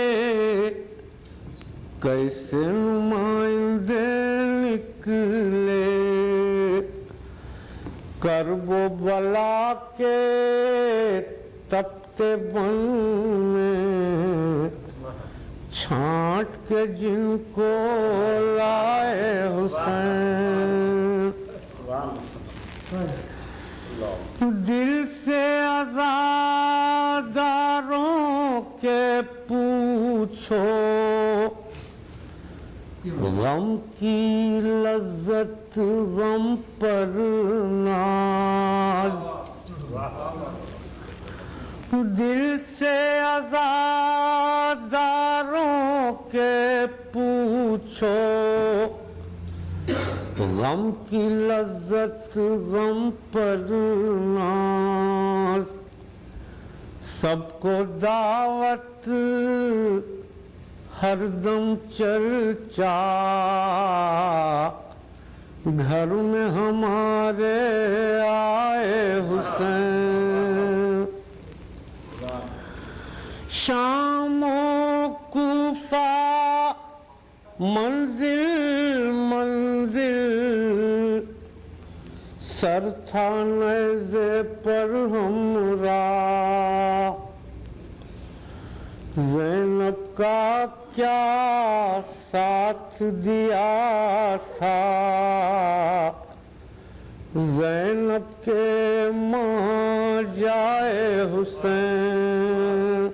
کیسے نمائندے نکلے، کرب و بلا کے تپتے بن میں چھانٹ کے جن کو لائے حسین، دل سے عزاداروں کے پوچھو غم کی لذت غم پر ناز، دل سے عزاداروں کے پوچھو، غم کی لذت غم پر ناز، سب کو دعوت ہر دم چرچا، گھر میں ہمارے آئے حسین، شام و کوفہ منزل منزل، سر تھا نیزے پر ہمراہ، زینب کا کیا ساتھ دیا تھا، زینب کے ماں جائے حسین،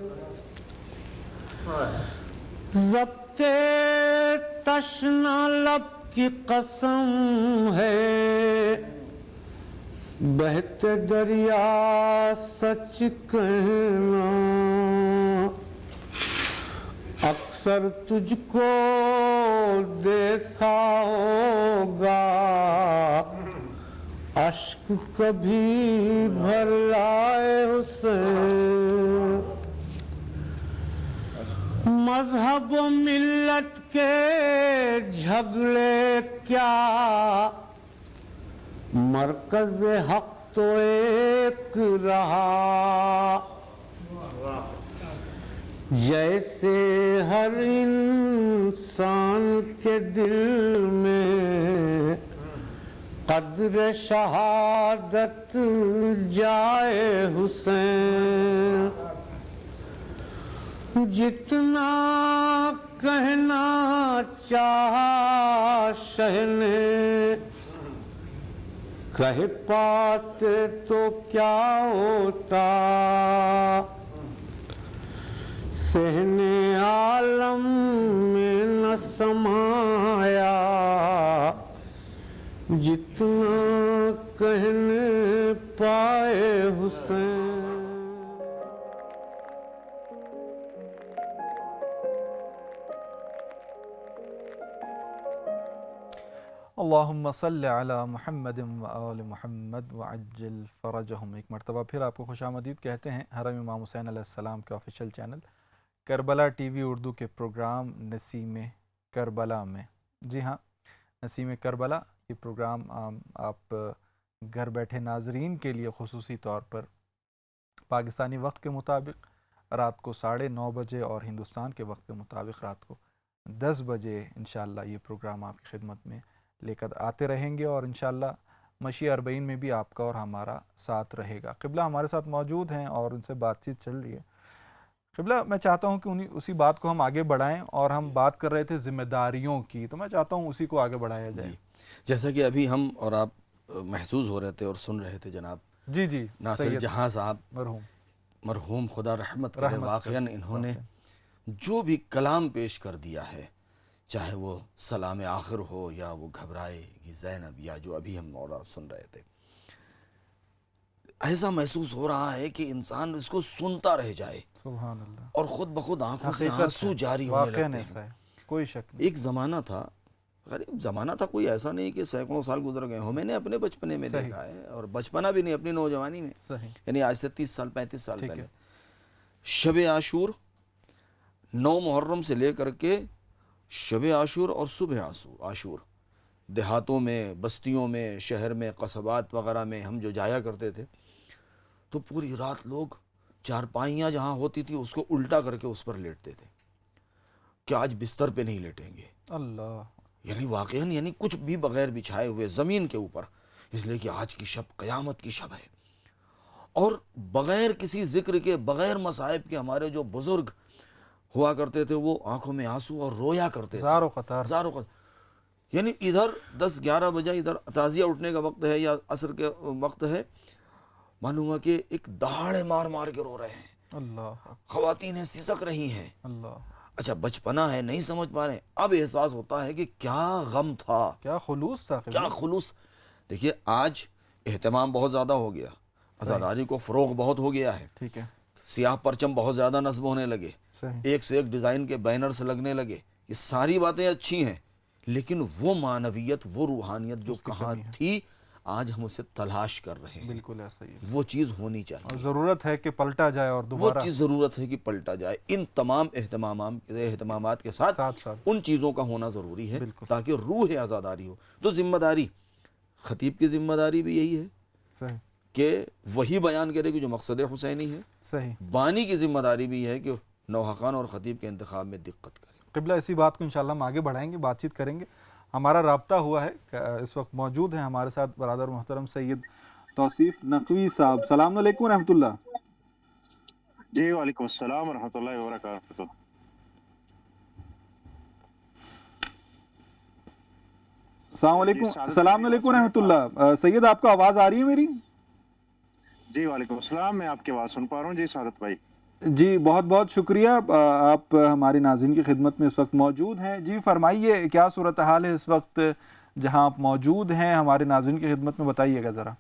ضبط تشنہ لب کی قسم ہے، بہتے دریا سچ کہنا، اکثر تجھ کو دیکھا ہوگا، اشک کبھی بھر لائے حسین، مذہب و ملت کے جھگڑے کیا، مرکز حق تو ایک رہا، جیسے ہر انسان کے دل میں قدر شہادت جائے حسین، جتنا کہنا چاہا شہ نے، کہہ پاتے تو کیا ہوتا، صحن عالم میں نہ سمایا، جتنا کہنے پائے حسین۔ اللہم صلی علی محمد و آل محمد وعجل فرجہم۔ ایک مرتبہ پھر آپ کو خوش آمدید کہتے ہیں حرم امام حسین علیہ السلام کے official channel Karbala T V Urdu کے پروگرام نسیم کربلا میں۔ جی ہاں، نسیم کربلا یہ پروگرام آپ گھر بیٹھے ناظرین کے لیے خصوصی طور پر پاکستانی وقت کے مطابق رات کو 9:30 بجے اور ہندوستان کے وقت کے مطابق رات کو 10 بجے انشاءاللہ یہ پروگرام آپ کی خدمت میں لے کر آتے رہیں گے، اور انشاءاللہ مشی 40 میں بھی آپ کا اور ہمارا ساتھ رہے گا۔ قبلہ ہمارے ساتھ موجود ہیں اور ان سے بات چیت چل رہی ہے۔ قبلہ، میں چاہتا ہوں کہ اسی بات کو ہم آگے بڑھائیں، اور ہم بات کر رہے تھے ذمہ داریوں کی، تو میں چاہتا ہوں اسی کو آگے بڑھایا جائے۔ جیسا کہ ابھی ہم اور آپ محسوس ہو رہے تھے اور سن رہے تھے جناب جی ناصر جہاں صاحب مرحوم خدا رحمت کرے، واقعاً انہوں نے جو بھی کلام پیش کر دیا ہے، چاہے وہ سلام آخر ہو یا وہ گھبرائے گی زینب، یا جو ابھی ہم اور آپ سن رہے تھے، ایسا محسوس ہو رہا ہے کہ انسان اس کو سنتا رہ جائے، سبحان اللہ، اور خود بخود آنکھوں سے آنسو جاری ہونے لگتے ہیں۔ کوئی شک نہیں۔ ایک زمانہ تھا، غریب زمانہ تھا، کوئی ایسا نہیں کہ سینکڑوں سال گزر گئے ہوں، میں نے اپنے بچپنے میں دیکھا ہے، اور بچپنا بھی نہیں، اپنی نوجوانی میں، یعنی آج سے 30 سال 35 سال پہلے، شب عاشور 9 محرم سے لے کر کے شب عاشور اور صبح عاشور، دیہاتوں میں، بستیوں میں، شہر میں، قصبات وغیرہ میں ہم جو جایا کرتے تھے، تو پوری رات لوگ چارپائیاں جہاں ہوتی تھی اس کو الٹا کر کے اس پر لیٹتے تھے کہ آج بستر پہ نہیں لیٹیں گے، اللہ، یعنی واقعاً یعنی کچھ بھی بغیر بچھائے ہوئے زمین کے اوپر، اس لیے کہ آج کی شب قیامت کی شب ہے، اور بغیر کسی ذکر کے، بغیر مصائب کے ہمارے جو بزرگ ہوا کرتے تھے وہ آنکھوں میں آنسو اور رویا کرتے تھے، زارو قطار، یعنی ادھر 10-11 بجے ادھر تعزیہ اٹھنے کا وقت ہے یا عصر کے وقت ہے، معلوم ہوا کہ ایک دہاڑے مار مار کے رو رہے ہیں، اللہ، خواتینیں سسک رہی ہیں، اللہ، اچھا بچپنا ہے نہیں سمجھ پا رہے ہیں، اب احساس ہوتا ہے کہ کیا غم تھا، کیا خلوص تھا کیا خلوص. دیکھیے آج اہتمام بہت زیادہ ہو گیا، عزاداری کو فروغ بہت ہو گیا ہے، ٹھیک ہے، سیاہ پرچم بہت زیادہ نصب ہونے لگے، صحیح، ایک سے ایک ڈیزائن کے بینرز لگنے لگے. یہ ساری باتیں اچھی ہیں، لیکن وہ معنویت، وہ روحانیت جو کہاں تھی، آج ہم اسے تلاش کر رہے ہیں. بالکل ایسا ہی ہے. وہ چیز ہونی اور چاہیے، ضرورت ہے کہ پلٹا جائے اور وہ دوبارہ چیز ضرورت ہے کہ پلٹا جائے. ان تمام اہتمامات کے ساتھ ساتھ ان چیزوں کا ہونا ضروری ہے بالکل. تاکہ روح آزاداری ہو. تو ذمہ داری، خطیب کی ذمہ داری بھی یہی ہے صحیح، کہ وہی بیان کرے کہ جو مقصد حسینی ہے. صحیح. بانی کی ذمہ داری بھی ہے کہ نوحقان اور خطیب کے انتخاب میں دقت کرے. قبلہ اسی بات کو انشاءاللہ ہم آگے بڑھائیں گے، بات چیت کریں گے. ہمارا رابطہ ہوا ہے، اس وقت موجود ہیں ہمارے ساتھ برادر محترم سید توصیف نقوی صاحب. السلام علیکم رحمۃ اللہ. جی وعلیکم السلام ورحمۃ اللہ وبرکاتہ. السلام علیکم. السلام علیکم رحمۃ اللہ. سید آپ کو آواز آ رہی ہے میری؟ جی وعلیکم السلام، میں آپ کی آواز سن پا رہا ہوں. جی سعادت بھائی. جی بہت بہت شکریہ، آپ ہمارے ناظرین کی خدمت میں اس وقت موجود ہیں. جی فرمائیے کیا صورتحال ہے اس وقت جہاں آپ موجود ہیں، ہمارے ناظرین کی خدمت میں بتائیے گا ذرا.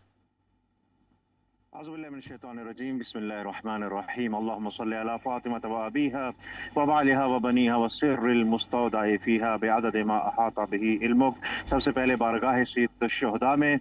اعوذ باللہ من الشیطان الرجیم، بسم اللہ الرحمن الرحیم. اللہم صلی علی فاطمۃ وابیہا وبعلہا وبنیہا والسر المستودع فیہا بعدد ما احاط بہ علمک. سب سے پہلے بارگاہ سید الشہداء میں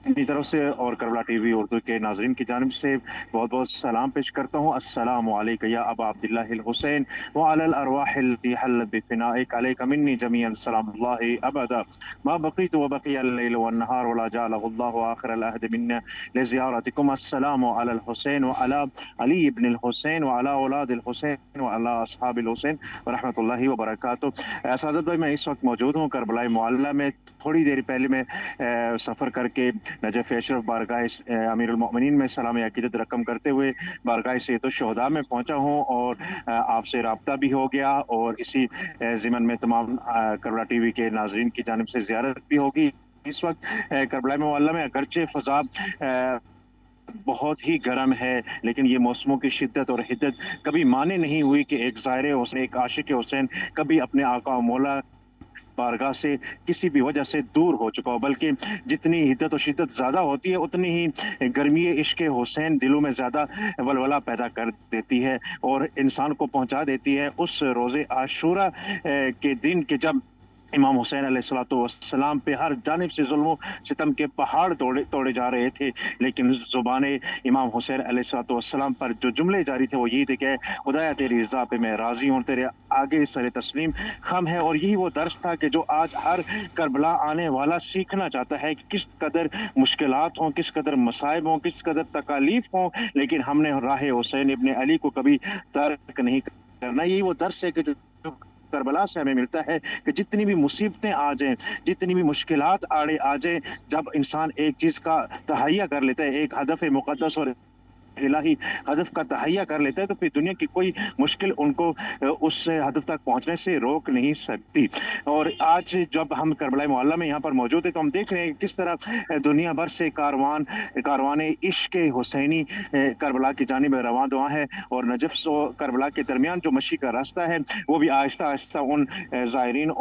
اپنی طرف سے اور کربلا ٹی وی اردو کے ناظرین کی جانب سے بہت بہت سلام پیش کرتا ہوں. السلام علیک یا ابا عبداللہ الحسین وعلی الارواح التي حلت بفنائک علیک منی جمیعا سلام اللہ ابدا ما بقیت وبقی اللیل والنہار ولا جعلہ اللہ آخر العہد منا لزیارتکم. السلام علی الحسین وعلی علی ابن الحسین وعلی اولاد الحسین وعلی اصحاب الحسین ورحمۃ اللہ وبرکاتہ. سعادت بھائی میں اس وقت موجود ہوں کربلا معلیٰ میں. تھوڑی دیر پہلے میں سفر کر کے نجف اشرف بارگاہ امیر المؤمنین میں سلام عقیدت رقم کرتے ہوئے بارگاہ سید الشہداء میں پہنچا ہوں اور آپ سے رابطہ بھی ہو گیا اور اسی ضمن میں تمام کربلا ٹی وی کے ناظرین کی جانب سے زیارت بھی ہوگی. اس وقت کربلا معلیٰ میں اگرچہ فضا بہت ہی گرم ہے، لیکن یہ موسموں کی شدت اور حدت کبھی مانے نہیں ہوئی کہ ایک زائر حسین، ایک عاشق حسین کبھی اپنے آقا و مولا بارگاہ سے کسی بھی وجہ سے دور ہو چکا ہو. بلکہ جتنی حدت و شدت زیادہ ہوتی ہے اتنی ہی گرمی عشق حسین دلوں میں زیادہ ولولہ پیدا کر دیتی ہے اور انسان کو پہنچا دیتی ہے اس روز عاشورہ کے دن کہ جب امام حسین علیہ السلام پہ ہر جانب سے ظلم و ستم کے پہاڑ توڑے جا رہے تھے، لیکن زبان امام حسین علیہ السلام پر جو جملے جاری تھے وہ یہی تھے کہ خدایا تیری رضا پہ میں راضی ہوں، تیرے آگے سر تسلیم خم ہے. اور یہی وہ درس تھا کہ جو آج ہر کربلا آنے والا سیکھنا چاہتا ہے کہ کس قدر مشکلات ہوں، کس قدر مصائب ہوں، کس قدر تکالیف ہوں، لیکن ہم نے راہ حسین ابن علی کو کبھی ترک نہیں کرنا. یہی وہ درس ہے کہ جو کربلا سے ہمیں ملتا ہے کہ جتنی بھی مصیبتیں آ جائیں، جتنی بھی مشکلات آڑے آ جائیں، جب انسان ایک چیز کا تہیہ کر لیتا ہے، ایک ہدف مقدس اور الہی ہدف کا تہیہ کر لیتا ہے، تو پھر دنیا کی کوئی مشکل ان کو اس ہدف تک پہنچنے سے روک نہیں سکتی. اور آج جب ہم کربلا معلیٰ میں یہاں پر موجود ہیں تو ہم دیکھ رہے ہیں کس طرح دنیا بھر سے کاروان عشق حسینی کربلا کی جانب رواں دواں ہے اور نجف و کربلا کے درمیان جو مشی کا راستہ ہے وہ بھی آہستہ آہستہ ان زائرین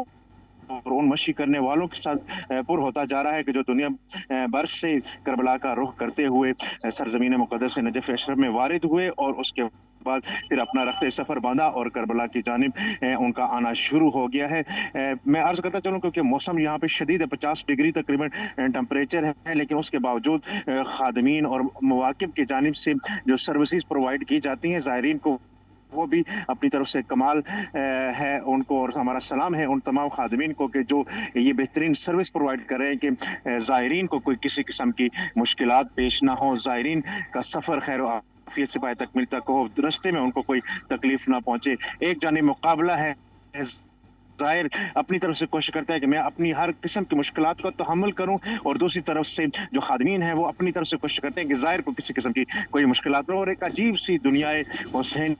اور ان مشی کرنے والوں کے ساتھ پر ہوتا جا رہا ہے کہ جو دنیا بھر سے کربلا کا رخ کرتے ہوئے سرزمین مقدس نجف اشرف میں وارد ہوئے اور اس کے بعد پھر اپنا رخت سفر باندھا اور کربلا کی جانب ان کا آنا شروع ہو گیا ہے. میں عرض کرتا چلوں کیونکہ موسم یہاں پہ شدید ہے، 50 ڈگری تقریباً ٹمپریچر ہے، لیکن اس کے باوجود خادمین اور مواقب کی جانب سے جو سروسز پرووائڈ کی جاتی ہیں زائرین کو وہ بھی اپنی طرف سے کمال ہے ان کو. اور ہمارا سلام ہے ان تمام خادمین کو کہ جو یہ بہترین سروس پرووائڈ کر رہے ہیں کہ زائرین کو کوئی کسی قسم کی مشکلات پیش نہ ہو، زائرین کا سفر خیر و عافیت سے پائے تکمیل تک ہو، راستے میں ان کو کوئی تکلیف نہ پہنچے. ایک جانب مقابلہ ہے، ظاہر اپنی طرف سے کوشش کرتا ہے کہ میں اپنی ہر قسم کی مشکلات کو تحمل کروں، اور دوسری طرف سے جو خادمین ہیں وہ اپنی طرف سے کوشش کرتے ہیں کہ ظاہر کو کسی قسم کی کوئی مشکلات نہ ہو. اور ایک عجیب سی دنیا حسین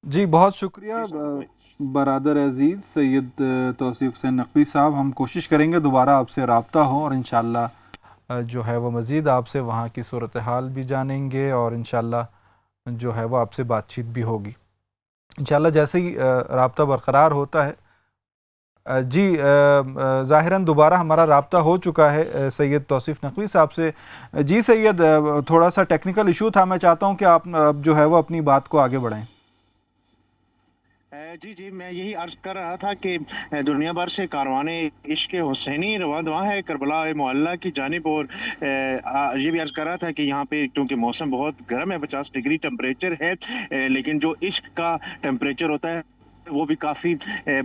جی بہت شکریہ برادر عزیز سید توصیف حسین نقوی صاحب. ہم کوشش کریں گے دوبارہ آپ سے رابطہ ہو اور انشاءاللہ جو ہے وہ مزید آپ سے وہاں کی صورتحال بھی جانیں گے اور انشاءاللہ جو ہے وہ آپ سے بات چیت بھی ہوگی انشاءاللہ جیسے ہی رابطہ برقرار ہوتا ہے۔ جی ظاہراً دوبارہ ہمارا رابطہ ہو چکا ہے سید توصیف نقوی صاحب سے۔ جی سید، تھوڑا سا ٹیکنیکل ایشو تھا، میں چاہتا ہوں کہ آپ جو ہے وہ اپنی بات کو آگے بڑھائیں۔ جی میں یہی عرض کر رہا تھا کہ دنیا بھر سے کاروان عشق حسینی رواں دواں ہے کربلا معلیٰ کی جانب، اور یہ بھی عرض کر رہا تھا کہ یہاں پہ کیونکہ موسم بہت گرم ہے، 50 ڈگری ٹمپریچر ہے، لیکن جو عشق کا ٹمپریچر ہوتا ہے وہ بھی کافی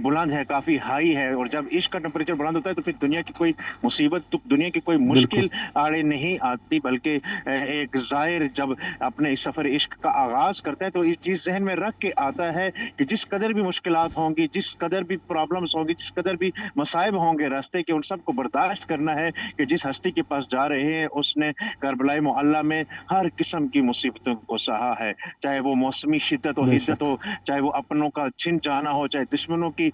بلند ہے، کافی ہائی ہے، اور جب عشق کا ٹمپریچر بلند ہوتا ہے تو پھر دنیا کی کوئی مصیبت، دنیا کی کوئی مشکل آڑے نہیں آتی، بلکہ ایک زائر جب اپنے اس سفر عشق کا آغاز کرتا ہے تو اس چیز ذہن میں رکھ کے آتا ہے کہ جس قدر بھی مشکلات ہوں گی، جس قدر بھی پرابلمز ہوں گی، جس قدر بھی مصائب ہوں گے راستے کے، ان سب کو برداشت کرنا ہے کہ جس ہستی کے پاس جا رہے ہیں اس نے کربلا معلیٰ میں ہر قسم کی مصیبتوں کو سہا ہے، چاہے وہ موسمی شدت و حدت ہو، چاہے وہ اپنوں کا چھن جانا ہو، چاہے دشمنوں کی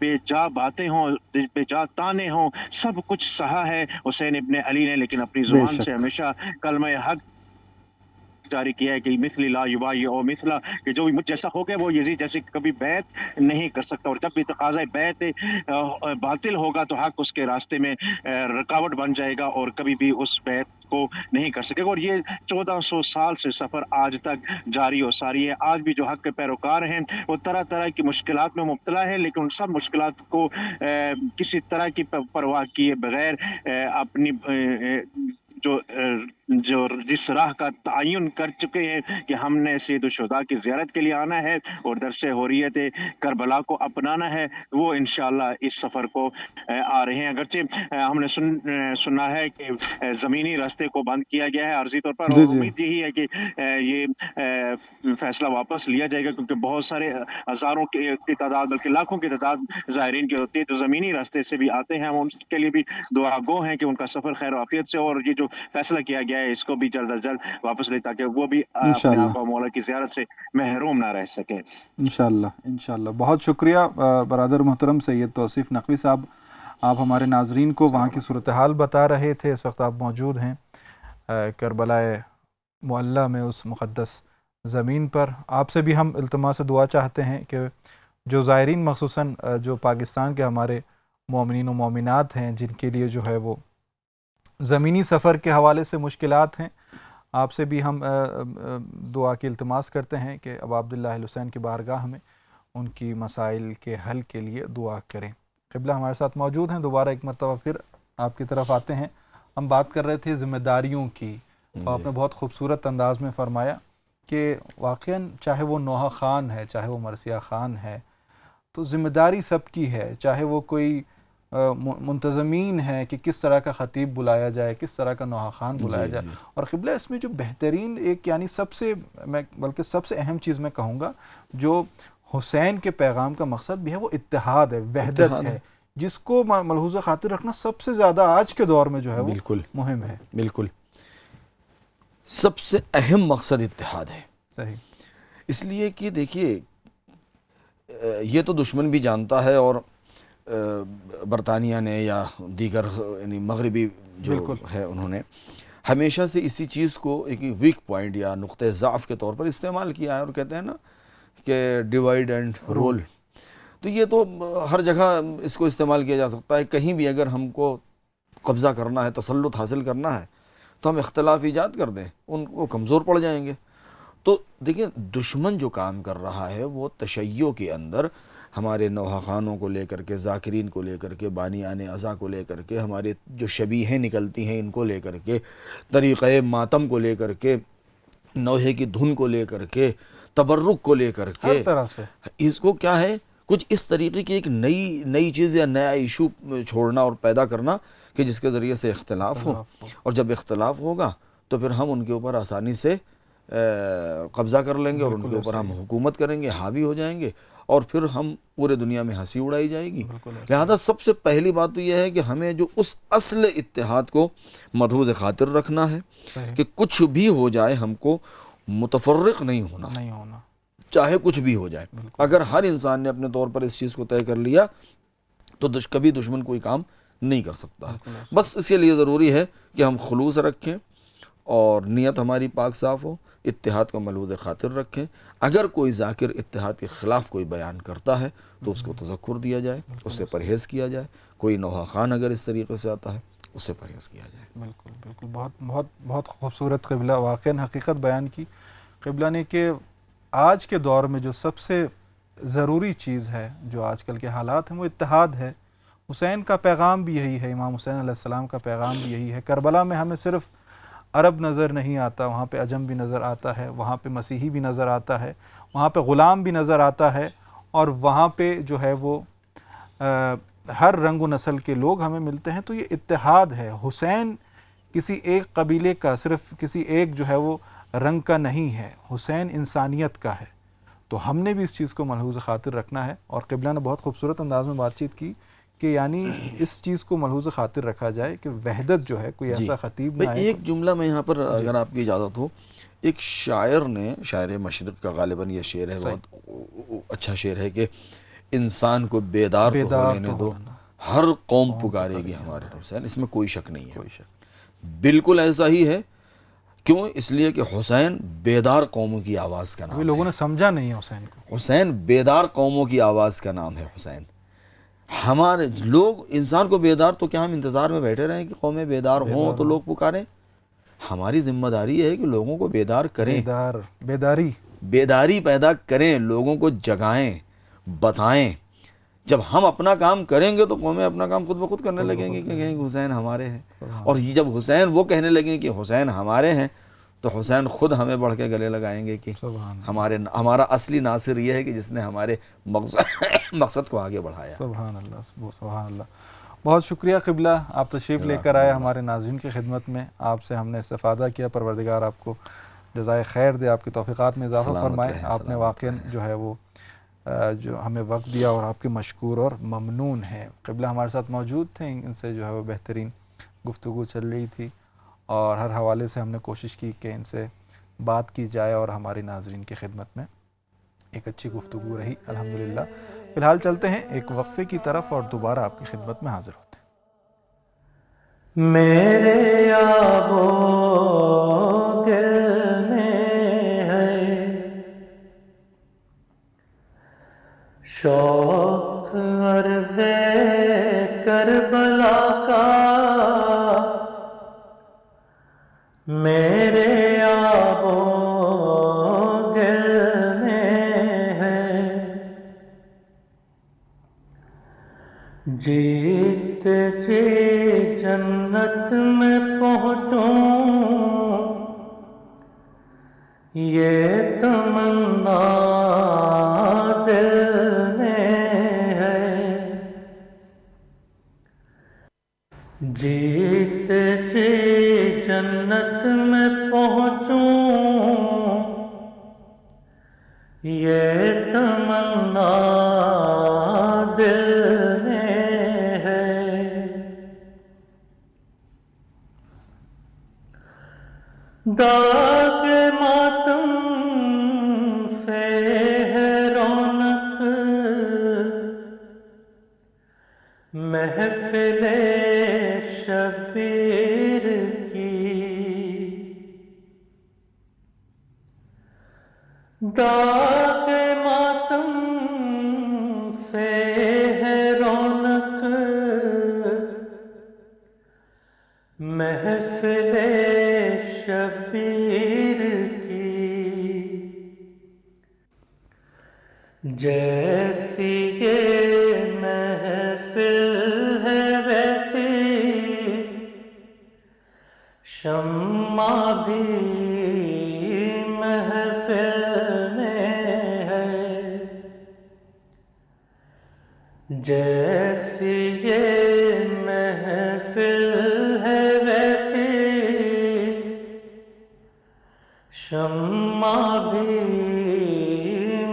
بے جا باتیں ہوں، بے جا تانے ہوں، سب کچھ سہا ہے حسین ابن علی نے، لیکن اپنی زبان سے ہمیشہ کلمہ حق جاری کیا ہے کہ مثلی لا یبائی او مثلا، کہ جو بھی مجھ جیسا ہو گیا وہ یزید جیسے کبھی بیعت نہیں کر سکتا، اور جب بھی تقاضۂ بیعت باطل ہوگا تو حق اس کے راستے میں رکاوٹ بن جائے گا اور کبھی بھی اس بیعت کو نہیں کر سکے گا۔ اور یہ 1400 سال سے سفر آج تک جاری و ساری ہے۔ آج بھی جو حق کے پیروکار ہیں وہ طرح طرح کی مشکلات میں مبتلا ہے، لیکن ان سب مشکلات کو کسی طرح کی پرواہ کیے بغیر اپنی جو جس راہ کا تعین کر چکے ہیں کہ ہم نے سید الشہداء کی زیارت کے لیے آنا ہے اور درس حریت کربلا کو اپنانا ہے، وہ انشاءاللہ اس سفر کو آ رہے ہیں۔ اگرچہ ہم نے سنا ہے کہ زمینی راستے کو بند کیا گیا ہے عارضی طور پر، اور امید یہی ہے کہ یہ فیصلہ واپس لیا جائے گا، کیونکہ بہت سارے ہزاروں کی تعداد بلکہ لاکھوں کی تعداد زائرین کی ہوتی ہے جو زمینی راستے سے بھی آتے ہیں، ہم ان کے لیے بھی دعا گو ہیں کہ ان کا سفر خیر و عافیت سے، اور یہ جو فیصلہ کیا گیا ہے اس کو بھی جلد از جلد واپس لے تاکہ وہ بھی اپنے آقا و مولا کی زیارت سے محروم نہ رہ سکے۔ انشاءاللہ بہت شکریہ برادر محترم سید توصیف نقوی صاحب، آپ ہمارے ناظرین کو وہاں کی صورتحال بتا رہے تھے۔ اس وقت آپ موجود ہیں کربلا معلیٰ میں، اس مقدس زمین پر۔ آپ سے بھی ہم التماس دعا چاہتے ہیں کہ جو زائرین مخصوصاً جو پاکستان کے ہمارے مومنین و مومنات ہیں جن کے لیے جو ہے وہ زمینی سفر کے حوالے سے مشکلات ہیں، آپ سے بھی ہم دعا کی التماس کرتے ہیں کہ اب عبداللہ الحسین کی بارگاہ میں ان کی مسائل کے حل کے لیے دعا کریں۔ قبلہ ہمارے ساتھ موجود ہیں، دوبارہ ایک مرتبہ پھر آپ کی طرف آتے ہیں۔ ہم بات کر رہے تھے ذمہ داریوں کی، اور آپ نے بہت خوبصورت انداز میں فرمایا کہ واقعاً چاہے وہ نوحہ خان ہے، چاہے وہ مرثیہ خان ہے، تو ذمہ داری سب کی ہے، چاہے وہ کوئی منتظمین ہے کہ کس طرح کا خطیب بلایا جائے، کس طرح کا نوحہ خان بلایا جائے۔ اور قبلہ اس میں جو بہترین ایک یعنی سب سے اہم چیز میں کہوں گا جو حسین کے پیغام کا مقصد بھی ہے وہ اتحاد ہے، وحدت ہے، جس کو ملحوظ خاطر رکھنا سب سے زیادہ آج کے دور میں جو ہے وہ مہم ہے۔ بالکل سب سے اہم مقصد اتحاد ہے، صحیح، اس لیے کہ دیکھیے یہ تو دشمن بھی جانتا ہے، اور برطانیہ نے یا دیگر یعنی مغربی جو ہے انہوں نے ہمیشہ سے اسی چیز کو ایک ویک پوائنٹ یا نقطہ ضعف کے طور پر استعمال کیا ہے، اور کہتے ہیں نا کہ ڈیوائیڈ اینڈ رول، تو یہ تو ہر جگہ اس کو استعمال کیا جا سکتا ہے۔ کہیں بھی اگر ہم کو قبضہ کرنا ہے، تسلط حاصل کرنا ہے، تو ہم اختلاف ایجاد کر دیں، ان کو کمزور پڑ جائیں گے۔ تو دیکھیں دشمن جو کام کر رہا ہے وہ تشیع کے اندر ہمارے نوحہ خانوں کو لے کر کے، ذاکرین کو لے کر کے، بانیان عزا کو لے کر کے، ہمارے جو شبیہیں نکلتی ہیں ان کو لے کر کے، طریقۂ ماتم کو لے کر کے، نوحے کی دھن کو لے کر کے، تبرک کو لے کر کے، ہر طرح سے اس کو کیا ہے کچھ اس طریقے کی ایک نئی چیز یا نیا ایشو چھوڑنا اور پیدا کرنا کہ جس کے ذریعے سے اختلاف ہو، اور جب اختلاف ہوگا تو پھر ہم ان کے اوپر آسانی سے قبضہ کر لیں گے، اور ان کے اوپر ہم حکومت کریں گے، حاوی ہو جائیں گے، اور پھر ہم پورے دنیا میں ہنسی اڑائی جائے گی۔ لہذا سب سے پہلی بات تو یہ ہے کہ ہمیں جو اس اصل اتحاد کو ملحوظ خاطر رکھنا ہے کہ کچھ بھی ہو جائے ہم کو متفرق نہیں ہونا، چاہے کچھ بھی ہو جائے۔ اگر ہر انسان نے اپنے طور پر اس چیز کو طے کر لیا تو کبھی دشمن کوئی کام نہیں کر سکتا ہے. بس اس کے لیے ضروری ہے کہ ہم خلوص رکھیں اور نیت ہماری پاک صاف ہو، اتحاد کا ملحوظ خاطر رکھیں. اگر کوئی ذاکر اتحاد کے خلاف کوئی بیان کرتا ہے تو اس کو تذکر دیا جائے، اس سے پرہیز کیا جائے. کوئی نوحہ خان اگر اس طریقے سے آتا ہے اس سے پرہیز کیا جائے. بالکل بالکل، بہت خوبصورت قبلہ واقعاً حقیقت بیان کی قبلہ نے کہ آج کے دور میں جو سب سے ضروری چیز ہے، جو آج کل کے حالات ہیں، وہ اتحاد ہے. حسین کا پیغام بھی یہی ہے، امام حسین علیہ السلام کا پیغام بھی یہی ہے. کربلا میں ہمیں صرف عرب نظر نہیں آتا، وہاں پہ عجم بھی نظر آتا ہے، وہاں پہ مسیحی بھی نظر آتا ہے، وہاں پہ غلام بھی نظر آتا ہے، اور وہاں پہ جو ہے وہ ہر رنگ و نسل کے لوگ ہمیں ملتے ہیں. تو یہ اتحاد ہے. حسین کسی ایک قبیلے کا، صرف کسی ایک جو ہے وہ رنگ کا نہیں ہے، حسین انسانیت کا ہے. تو ہم نے بھی اس چیز کو ملحوظ خاطر رکھنا ہے. اور قبلہ نے بہت خوبصورت انداز میں بات چیت کی کہ یعنی اس چیز کو ملحوظ خاطر رکھا جائے کہ وحدت جو ہے کوئی ایسا خطیب نہ ہے. ایک جملہ میں یہاں پر اگر آپ کی اجازت ہو، ایک شاعر نے، شاعر مشرق کا غالباً یہ شعر ہے، بہت اچھا شعر ہے کہ انسان کو بیدار تو ہو لینے دو، ہر قوم پکارے گی ہمارے حسین. اس میں کوئی شک نہیں ہے، بالکل ایسا ہی ہے. کیوں؟ اس لیے کہ حسین بیدار قوموں کی آواز کا نام ہے. لوگوں نے سمجھا نہیں ہے حسین کو. حسین بیدار قوموں کی آواز کا نام ہے حسین. ہمارے لوگ انسان کو بیدار، تو کیا ہم انتظار میں بیٹھے رہیں کہ قومیں بیدار ہوں تو لوگ پکاریں؟ ہماری ذمہ داری ہے کہ لوگوں کو بیدار کریں، بیداری پیدا کریں، لوگوں کو جگائیں، بتائیں. جب ہم اپنا کام کریں گے تو قومیں اپنا کام خود بخود کرنے لگیں گے کہ کہیں کہ حسین ہمارے ہیں. اور یہ جب حسین وہ کہنے لگیں کہ حسین ہمارے ہیں تو حسین خود ہمیں بڑھ کے گلے لگائیں گے کہ ہمارا اصلی ناصر یہ ہے کہ جس نے ہمارے مقصد کو آگے بڑھایا. سبحان اللہ، سبحان اللہ. بہت شکریہ قبلہ، آپ تشریف لے کر آئے ہمارے ناظرین کی خدمت میں. آپ سے ہم نے استفادہ کیا. پروردگار آپ کو جزائے خیر دے، آپ کی توفیقات میں اضافہ فرمائے. آپ نے واقعاً جو ہے وہ جو ہمیں وقت دیا اور آپ کے مشکور اور ممنون ہیں. قبلہ ہمارے ساتھ موجود تھے، ان سے جو ہے وہ بہترین گفتگو چل رہی تھی اور ہر حوالے سے ہم نے کوشش کی کہ ان سے بات کی جائے اور ہماری ناظرین کی خدمت میں ایک اچھی گفتگو رہی الحمدللہ. فی الحال چلتے ہیں ایک وقفے کی طرف اور دوبارہ آپ کی خدمت میں حاضر ہوتے ہیں. میرے آبو دل میں ہے شوق عرض کربلا کا، میرے آبو دل میں ہے جیت جی جنت میں پہنچوں، یہ تمنا دل میں ہے. جیت جی جنت میں پہنچوں، یہ تمنا دل میں ہے. داغ ماتم سے ہے رونق محفل شبیر کی، داغ ماتم سے ہے رونق محفل شبیر کی، جیسی یہ محفل ہے ویسی شمع بھی محفل میں ہے. جیسی یہ محفل ہے ویسی شمع بھی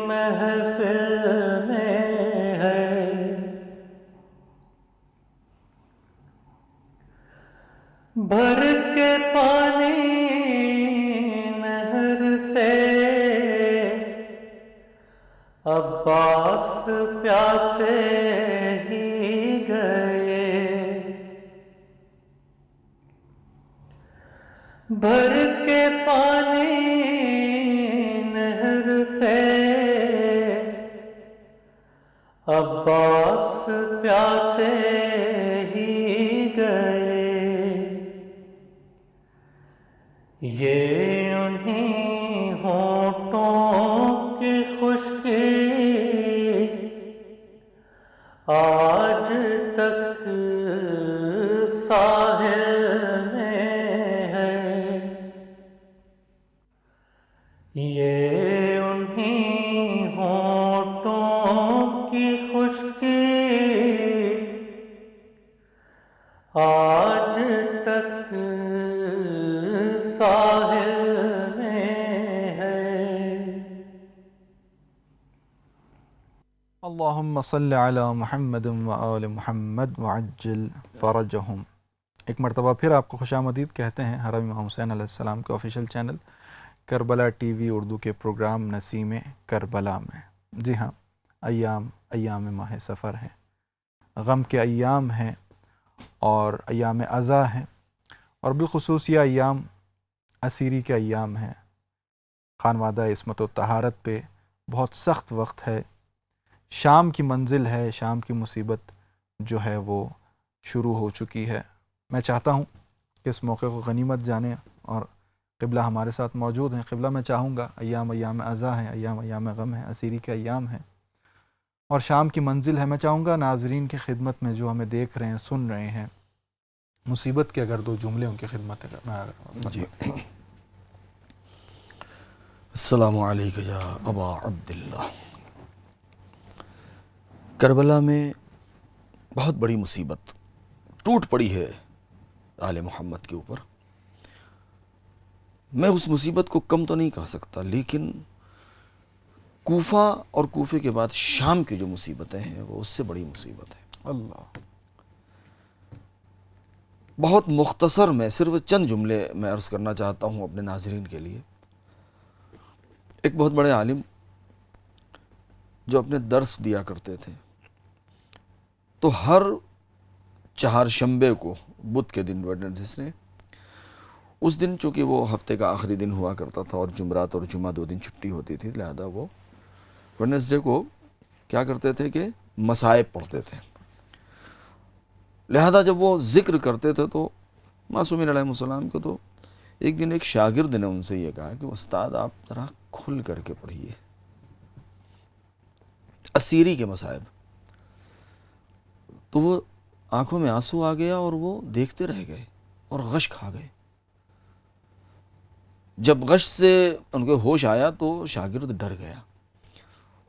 محفل میں ہے. بھر کے پانی نہر سے عباس پیاسے ہی گئے، بھر کے پانی نہر سے عباس پیاسے ہی گئے، یہ انہیں ہونٹوں کی خشکی آج تک ساحل میں ہے، یہ انہیں ہونٹوں کی خشکی آج تک ساحل میں ہے۔ اللہم صلی علی محمد و آل محمد وعجل فرجہم۔ ایک مرتبہ پھر آپ کو خوش آمدید کہتے ہیں حرم امام حسین علیہ السلام کے official channel Karbala T V Urdu کے پروگرام نسیم کربلا میں۔ جی ہاں، ایام ماہ سفر ہیں، غم کے ایام ہیں اور ایام عزا ہیں، اور بالخصوص یہ ایام اسیری کے ایام ہیں۔ خانوادہ عصمت و طہارت پہ بہت سخت وقت ہے، شام کی منزل ہے، شام کی مصیبت جو ہے وہ شروع ہو چکی ہے۔ میں چاہتا ہوں کہ اس موقع کو غنیمت جانیں، اور قبلہ ہمارے ساتھ موجود ہیں۔ قبلہ میں چاہوں گا ایام عزا ہیں، ایام غم ہیں، اسیری کے ایام ہیں اور شام کی منزل ہے۔ میں چاہوں گا ناظرین کی خدمت میں جو ہمیں دیکھ رہے ہیں، سن رہے ہیں، مصیبت کے اگر 2 جملے ان کی خدمت میں جی، السلام علیکم یا ابا عبداللہ۔ کربلا میں بہت بڑی مصیبت ٹوٹ پڑی ہے آل محمد کے اوپر۔ میں اس مصیبت کو کم تو نہیں کہہ سکتا، لیکن کوفہ اور کوفے کے بعد شام کی جو مصیبتیں ہیں وہ اس سے بڑی مصیبت ہے۔ اللہ بہت مختصر میں صرف چند جملے میں عرض کرنا چاہتا ہوں اپنے ناظرین کے لیے۔ ایک بہت بڑے عالم جو اپنے درس دیا کرتے تھے، تو ہر چہارشنبے کو، بدھ کے دن ویڈنسڈے، اس دن چونکہ وہ ہفتے کا آخری دن ہوا کرتا تھا اور جمعرات اور جمعہ 2 دن چھٹی ہوتی تھی، لہذا وہ ویڈنسڈے کو کیا کرتے تھے کہ مصائب پڑھتے تھے۔ لہذا جب وہ ذکر کرتے تھے تو معصومین علیہ السلام کو، تو ایک دن ایک شاگرد نے ان سے یہ کہا کہ استاد آپ ذرا کھل کر کے پڑھیے اسیری کے مصائب۔ تو وہ آنکھوں میں آنسو آ گیا اور وہ دیکھتے رہ گئے اور غش کھا گئے۔ جب غش سے ان کے ہوش آیا تو شاگرد ڈر گیا۔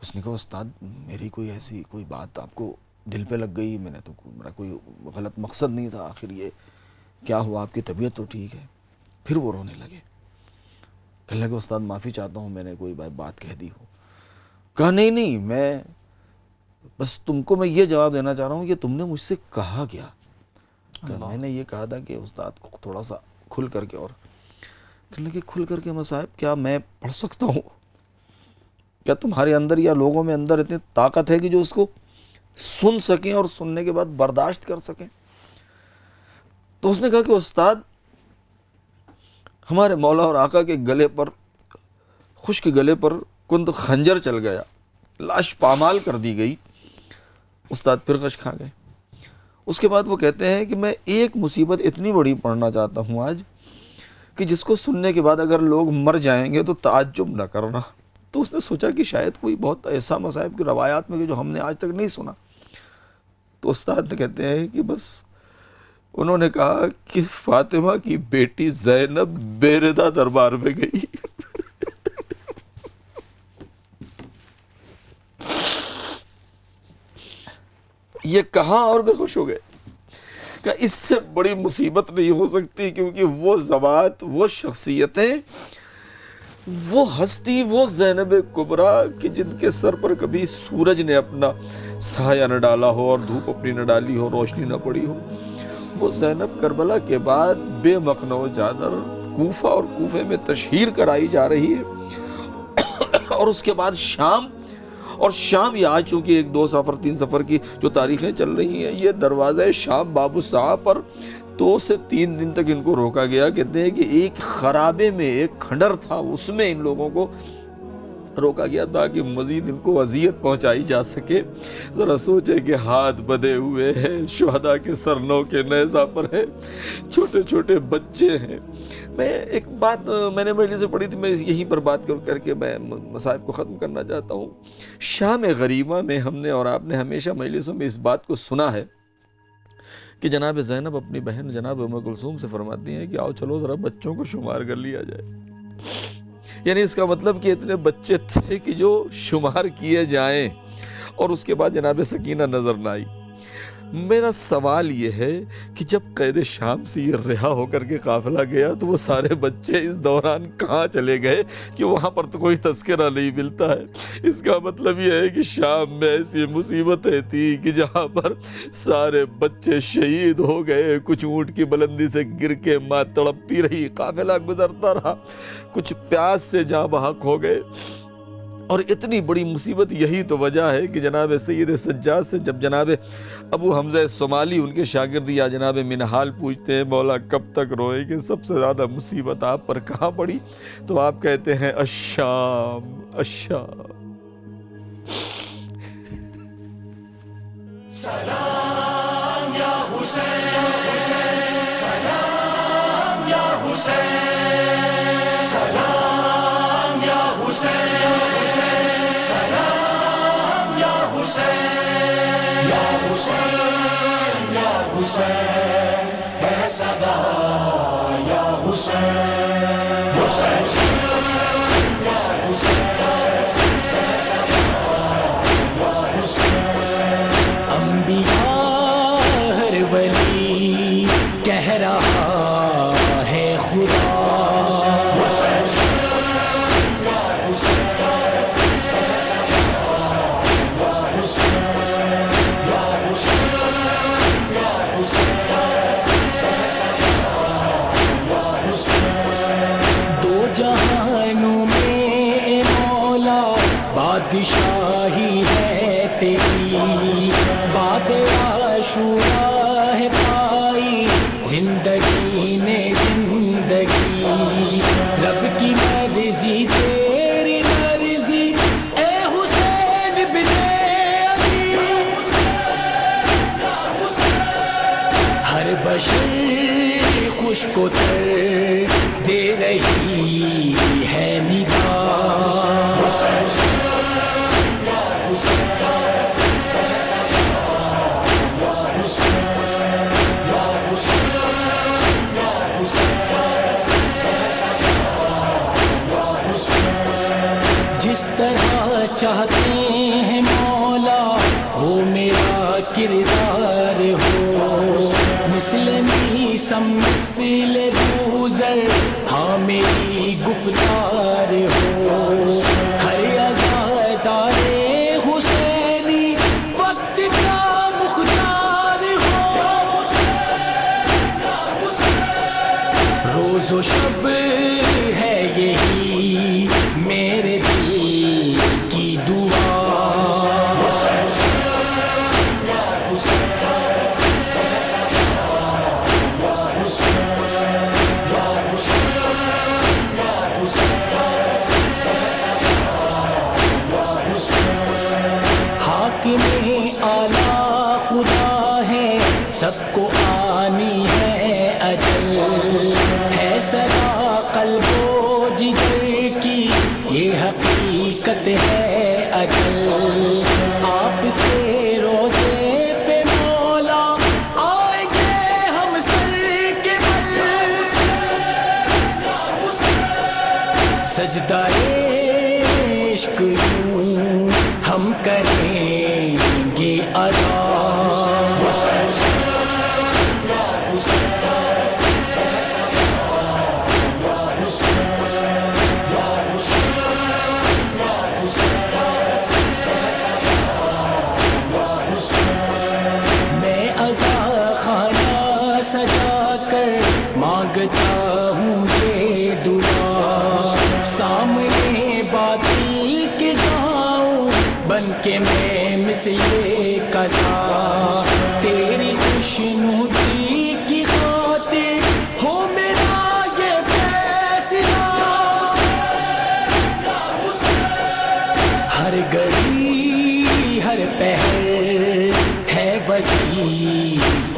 اس نے کہا استاد میری کوئی ایسی کوئی بات آپ کو دل پہ لگ گئی، میں نے تو میرا کوئی غلط مقصد نہیں تھا، آخر یہ کیا ہوا، آپ کی طبیعت تو ٹھیک ہے؟ پھر وہ رونے لگے، کہنے لگے استاد معافی چاہتا ہوں میں نے کوئی بات کہہ دی ہو۔ کہا نہیں، میں بس تم کو میں یہ جواب دینا چاہ رہا ہوں کہ تم نے مجھ سے کہا کیا؟ کہ میں نے یہ کہا تھا کہ استاد کو تھوڑا سا کھل کر کے، اور کہنے لگے کھل کر کے مصائب کیا میں پڑھ سکتا ہوں؟ کیا تمہارے اندر یا لوگوں میں اندر اتنی طاقت ہے کہ جو اس کو سن سکیں اور سننے کے بعد برداشت کر سکیں؟ تو اس نے کہا کہ استاد ہمارے مولا اور آقا کے گلے پر، خشک گلے پر کند خنجر چل گیا، لاش پامال کر دی گئی۔ استاد پھر غش کھا گئے۔ اس کے بعد وہ کہتے ہیں کہ میں ایک مصیبت اتنی بڑی پڑھنا چاہتا ہوں آج کہ جس کو سننے کے بعد اگر لوگ مر جائیں گے تو تعجب نہ کرنا۔ تو اس نے سوچا کہ شاید کوئی بہت ایسا مصائب کی روایات میں کہ جو ہم نے آج تک نہیں سنا۔ تو استاد کہتے ہیں کہ بس انہوں نے کہا کہ فاطمہ کی بیٹی زینب بیردہ دربار میں گئی۔ یہ کہاں اور بے ہوش ہو گئے کہ اس سے بڑی مصیبت نہیں ہو سکتی، کیونکہ وہ ذوات، وہ شخصیتیں، وہ ہستی، وہ زینب کبریٰ کہ جن کے سر پر کبھی سورج نے اپنا سایہ نہ ڈالا ہو اور دھوپ اپنی نہ ڈالی ہو، روشنی نہ پڑی ہو، وہ زینب کربلا کے بعد بے مقنع و چادر کوفہ اور کوفے میں تشہیر کرائی جا رہی ہے، اور اس کے بعد شام، اور شام یہ آج چونکہ 1 2 سفر 3 سفر کی جو تاریخیں چل رہی ہیں، یہ دروازہ شام باب الساعہ پر 2 سے 3 دن تک ان کو روکا گیا. کہتے ہیں کہ ایک خرابے میں ایک کھنڈر تھا, اس میں ان لوگوں کو روکا گیا تاکہ مزید ان کو اذیت پہنچائی جا سکے. ذرا سوچے کہ ہاتھ بدے ہوئے ہیں, شہداء کے سر نو کے نیزہ پر ہیں, چھوٹے چھوٹے بچے ہیں. میں ایک بات میں نے مجلس سے پڑھی تھی, میں یہیں پر بات کر کے میں مصائب کو ختم کرنا چاہتا ہوں. شام غریبہ میں ہم نے اور آپ نے ہمیشہ مجلسوں میں اس بات کو سنا ہے کہ جناب زینب اپنی بہن جناب ام کلثوم سے فرماتی ہیں کہ آؤ چلو ذرا بچوں کو شمار کر لیا جائے. یعنی اس کا مطلب کہ اتنے بچے تھے کہ جو شمار کیے جائیں, اور اس کے بعد جناب سکینہ نظر نہ آئی. میرا سوال یہ ہے کہ جب قید شام سے یہ رہا ہو کر کے قافلہ گیا تو وہ سارے بچے اس دوران کہاں چلے گئے کہ وہاں پر تو کوئی تذکرہ نہیں ملتا ہے. اس کا مطلب یہ ہے کہ شام میں ایسی مصیبتیں تھی کہ جہاں پر سارے بچے شہید ہو گئے, کچھ اونٹ کی بلندی سے گر کے ماں تڑپتی رہی, قافلہ گزرتا رہا, کچھ پیاس سے جاں بحق ہو گئے. اور اتنی بڑی مصیبت یہی تو وجہ ہے کہ جناب سید سجاد سے جب جناب ابو حمزہ صومالی ان کے شاگرد یا جناب منہال پوچھتے ہیں مولا کب تک روئے کہ سب سے زیادہ مصیبت آپ پر کہاں پڑی, تو آپ کہتے ہیں الشام الشام. سلام یا حسین, سلام یا حسین, سلام یا حسین, سلام یا حسین, یا حسین, یا حسین ہے صدا یا حسین, حسین یا حسین ہے صدا یا حسین. انبیاء ہر ولی کہہ رہا ہے خدا, دو جہانوں میں مولا بادشاہی ہے تیری, باد عاشورا ہے پائی زندگی نے زندگی, رب کی مرضی تیری مرضی اے حسین بن علی. ہر بشر خوش کو تر دے رہی ہے ندا, جس طرح چاہتے ہیں مولا وہ میرا کردار ہو, مثل نیسم مثل بوزر ہاں میری گفتار ہو. ہر عزادار حسینی وقت کا مختار ہو, روز و شب ہے یہی میرے دل کی دعا. حاکم اعلیٰ خدا ہے, سب کو آنی ہے اجل, ہے صدا قلب و جگر کی یہ حقیقت ہے اجل. آپ کے روزے پہ مولا آئیں گے ہم سر کے بل, سجدہ عشق یوں ہم کریں گے ادا. میں عزا خانہ سجا کر مانگتا ہوں یہ دعا, سامنے باطل کے جاؤں بن کے میں مثل قضا, تیری خوشنودی کی خاطر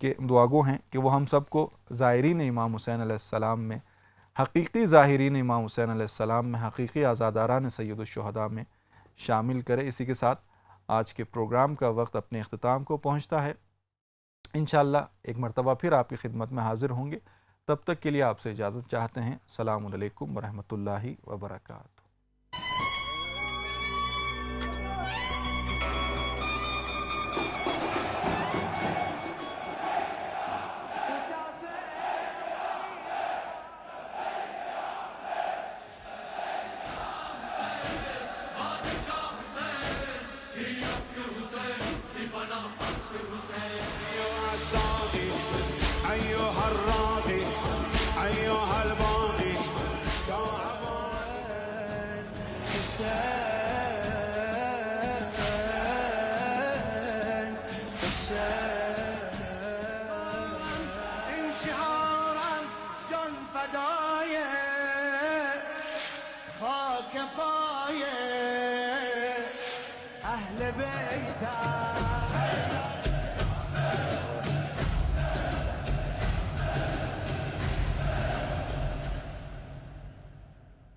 کہ دعاگو ہیں کہ وہ ہم سب کو زائرین امام حسین علیہ السلام میں، حقیقی ظاہرین امام حسین علیہ السلام میں، حقیقی عزاداران سید الشہداء میں شامل کرے۔ اسی کے ساتھ آج کے پروگرام کا وقت اپنے اختتام کو پہنچتا ہے۔ انشاءاللہ ایک مرتبہ پھر آپ کی خدمت میں حاضر ہوں گے، تب تک کے لیے آپ سے اجازت چاہتے ہیں۔ السلام علیکم ورحمۃ اللہ وبرکاتہ۔ أيها الراغي أيها الباغي يا حسين انشعارا جن فدايا خاك بايا أهل بيتك